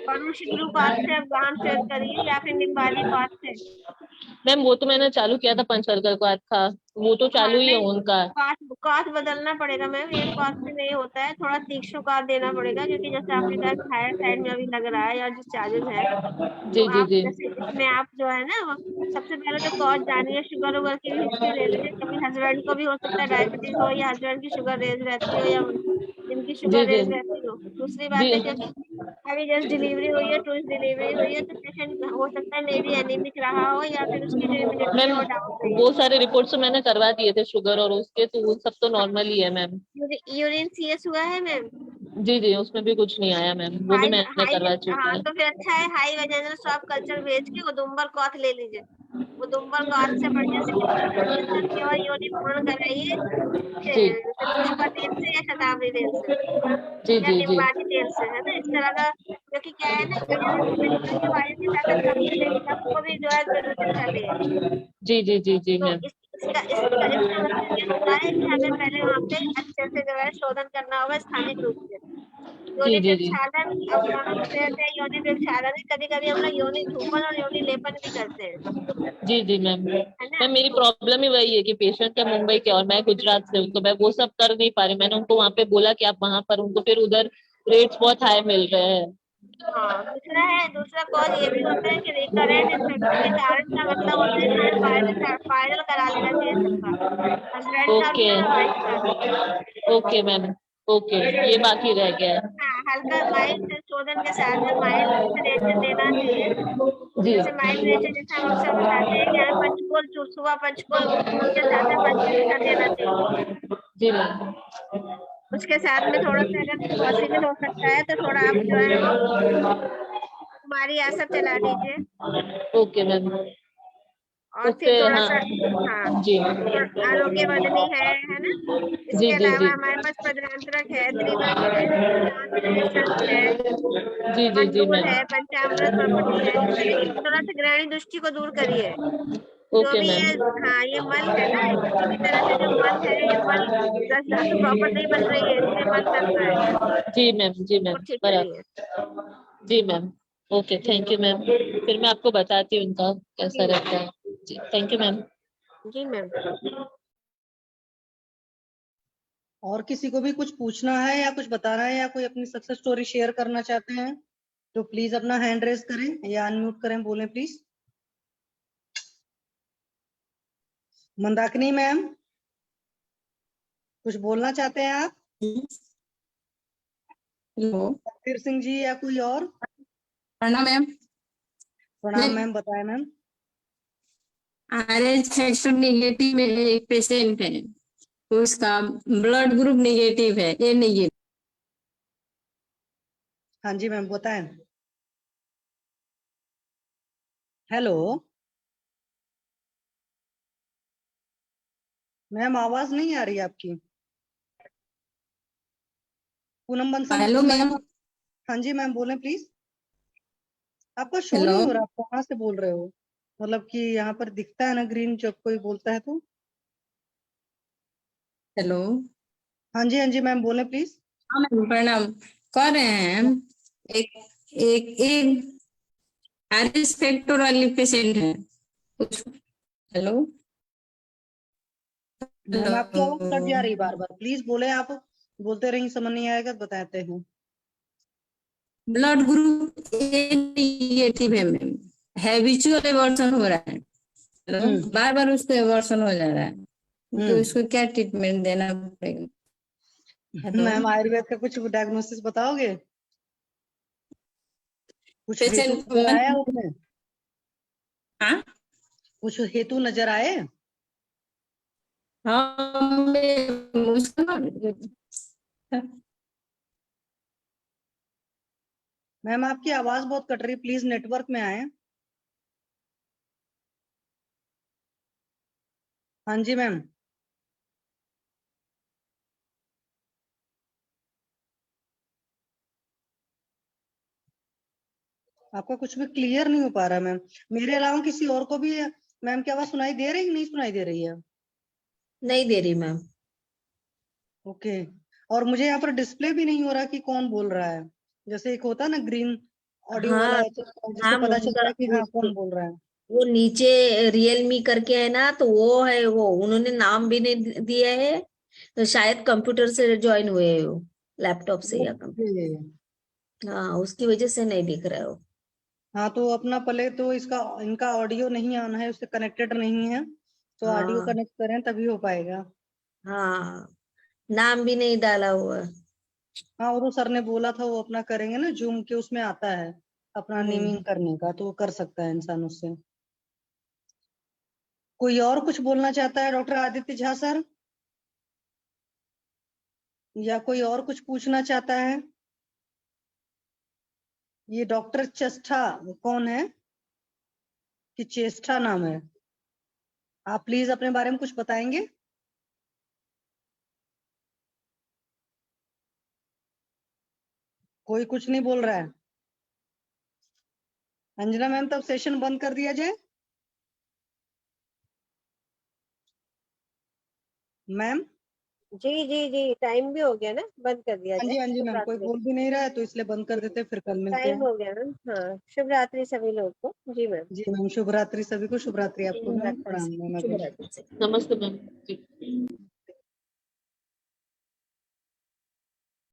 परमशिग्रू पाथ से अब गहन फेद करिए या फिर निम्बाली पाथ से। मैम वो तो मैंने चालू किया था पंचवर्कल्पात का, वो तो चालू ही है उनका। पाथ बदलना पड़ेगा मैम, एक पाथ से नहीं होता है, थोड़ा तीक्ष्ण पाथ देना पड़ेगा, क्योंकि जैसे आपने कहा थायराइड साइड में अभी लग रहा है या डिस्चार्जेस है। जी तो जी आप जी जैसे इसमें आप जो है ना, सबसे पहले तो कॉज जानिए, शुगर वुगर की हिस्ट्री ले लीजिए। कभी हस्बैंड को भी हो सकता है डायबिटीज हो, या हस्बैंड की शुगर रेज रहती हो, या जिनकी शुगर जी रेज रहती हो। दूसरी बात है कि अभी जस्ट डिलीवरी हुई है, ट्विंस डिलीवरी हुई है, तो पेशेंट हो सकता है मे बी एनीमिक रहा हो, या फिर उसकी जो इम्यूनिटी है वो डाउन रही है। वो सारे रिपोर्ट्स तो मैंने करवा दिए थे शुगर और उसके, तो वो सब तो नॉर्मल ही है मैम। यूरिन सीएस हुआ है मैम? जी जी, उसमें भी कुछ नहीं आया मैम, वो भी मैंने करवा चुका हाँ, है। तो फिर अच्छा है, हाई वेजाइनल स्वाब कल्चर भेज के उदुम्बर कॉथ ले लीजिए। उदुम्बर कॉथ से बढ़िया से प्योर योनि पूर्ण कराइए, पुष्पा तेल से या शताब्दी तेल से या निम्बाली तेल से, है ना। इस तरह का, क्योंकि क्या है ना, की वायु की ताकत कम से लेगी, सबको भी जो है प्रदूषित कर रही है। जी जी जी जी तो मैम। इसका मतलब ये होता है कि हमें पहले वहाँ पे अच्छे से जो है शोधन करना होगा स्थानिक रूप से। योनि प्रक्षालन, अब गहन फेद है, योनि प्रक्षालन है, कभी कभी हम लोग योनि धूपन और योनि लेपन भी करते हैं। जी जी मैम। मैम मेरी प्रॉब्लम ही वही है कि पेशेंट है मुंबई के और मैं गुजरात से हूँ, तो मैं वो सब कर नहीं पा रही। मैंने उनको वहाँ पे बोला कि आप वहाँ पर, उनको फिर उधर रेट्स बहुत हाई मिल रहे हैं। हाँ, दूसरा कॉज ये भी होता है कि रिकरेंट इन्फेक्शन के कारण का मतलब होता है हमें फाइनल करा लेना चाहिए सबका, हस्बैंड का भी और वाइफ का भी। ओके मैम, ओके, ये बाकी रह गया है। हाँ, हल्का माइल्ड संशोधन के साथ में माइल्ड रेशन देना चाहिए। जैसे माइल्ड रेशन, जैसे हम अक्सर बताते हैं कि हमें पंचकोल सुबह पंचकोल दूध के साथ में पंचमेश का देना चाहिए। जी मैम। उसके साथ में थोड़ा सा अगर पॉसिबल हो सकता है तो थोड़ा आप जो है वो कुमारी आसर चला दीजिए, ओके मैम। और उससे फिर थोड़ा हाँ सा हाँ जी आरोग्य वर्धनी है ना। जी इसके जी अलावा जी हमारे पास प्रजनांतरक है, त्रिवंश है, शांत है, जी जी जी मंडूल मैम। है, पंचामृत प्रॉपर्टी है। इस तरह की थोड़ा सा ग्रहणी दृष्टि को दूर करिए। जो ओके भी ये मैम। हाँ ये मल है ना, किसी भी तरह से जो मल है, ये मल प्लस धातु प्रॉपर नहीं बन रही है, इसलिए मल कर रहा है, जी मैम जी वो मैम ठीक बराबर। करिए। जी ma'am. Okay thank you ma'am. फिर मैं आपको बताती हूँ उनका कैसा जी रहता है। जी थैंक यू मैम। जी मैम। और किसी को भी कुछ पूछना है या कुछ बताना है या कोई अपनी सक्सेस स्टोरी शेयर करना चाहते हैं तो प्लीज अपना हैंड रेज करें या अनम्यूट करें, बोलें प्लीज। मंदाकिनी मैम कुछ बोलना चाहते हैं आप? हेलो, फिर सिंह जी या कोई और? प्रणाम मैम। प्रणाम मैम, बताएं मैम। RH फैक्टर निगेटिव में एक पेशेंट है, उसका ब्लड ग्रुप निगेटिव है, ए निगेटिव। हाँ जी मैम बताएं। हेलो मैम, आवाज नहीं आ रही आपकी। Poonam Bansal hello ma'am. हाँ जी मैम बोलें प्लीज। आपका शो हेलो नहीं हो रहा, आप कहाँ से बोल रहे हो? मतलब कि यहाँ पर दिखता है ना ग्रीन जब कोई बोलता है तो। हेलो। हाँ जी मैम बोलें प्लीज। हाँ मैम प्रणाम। कर रहे हैं हम। एक एक एक RH फैक्टर वाली पेशेंट है। हेलो मैम आपकी आवाज कट जा रही हेलो। बार बार, प्लीज बोले आप। बोलते रहिए, समझ नहीं आएगा तो बताते हैं। ब्लड ग्रुप ए निगेटिव है मैम, हैबिचुअल एबॉर्शन हो रहा है। हेलो, बार बार उसको एबॉर्शन हो जा रहा है, तो इसको क्या ट्रीटमेंट देना पड़ेगा? हेलो मैम आयुर्वेद का कुछ डायग्नोसिस बताओगे? कुछ हेतु पेशेंट नजर आया उसमें? हाँ कुछ हेतु नजर आए? हाँ मैम आपकी आवाज बहुत कट रही, प्लीज नेटवर्क में आए। हाँ जी मैम। आपका कुछ भी क्लियर नहीं हो पा रहा मैम। मेरे अलावा किसी और को भी मैम की आवाज सुनाई दे रही है, नहीं सुनाई दे रही है? नहीं दे रही मैम। ओके। और मुझे यहाँ पर डिस्प्ले भी नहीं हो रहा कि कौन बोल रहा है। जैसे एक होता है ना ग्रीन ऑडियो वाला हाँ है तो जिससे हाँ पता उनका चलता है कि हाँ कौन बोल रहा है। वो नीचे रियलमी करके है ना, तो वो है, वो उन्होंने नाम भी नहीं दिया है, तो शायद कंप्यूटर से ज्वाइन हुए है वो, लैपटॉप से या कंप्यूटर। ओके। हाँ उसकी वजह से नहीं दिख रहा है वो। हाँ तो अपना पहले तो इसका इनका ऑडियो नहीं आना है, उससे कनेक्टेड नहीं है तो ऑडियो हाँ कनेक्ट करें तभी हो पाएगा। हाँ नाम भी नहीं डाला हुआ है। हाँ और वो सर ने बोला था वो अपना करेंगे ना, जूम के उसमें आता है अपना नेमिंग करने का, तो वो कर सकता है इंसान उससे। कोई और कुछ बोलना चाहता है? डॉक्टर आदित्य झा सर, या कोई और कुछ पूछना चाहता है? ये डॉक्टर चेष्टा कौन है कि चेष्टा नाम है? आप प्लीज अपने बारे में कुछ बताएंगे? कोई कुछ नहीं बोल रहा है। अंजना मैम तब सेशन बंद कर दिया जाए मैम। जी जी जी टाइम भी हो गया ना, बंद कर दिया जाए। हाँ जी शुभ मैम, कोई रात्रि। बोल भी नहीं रहा है तो इसलिए बंद कर देते, फिर कल मिलते टाइम हैं। हो गया मैम, हाँ शुभ रात्रि सभी लोग को। जी मैम। जी मैम, शुभ रात्रि सभी को। शुभ रात्रि आपको शुभ मैम, रात्रि प्रणाम मैम शुभ अगेन। रात्रि। नमस्ते मैम जी।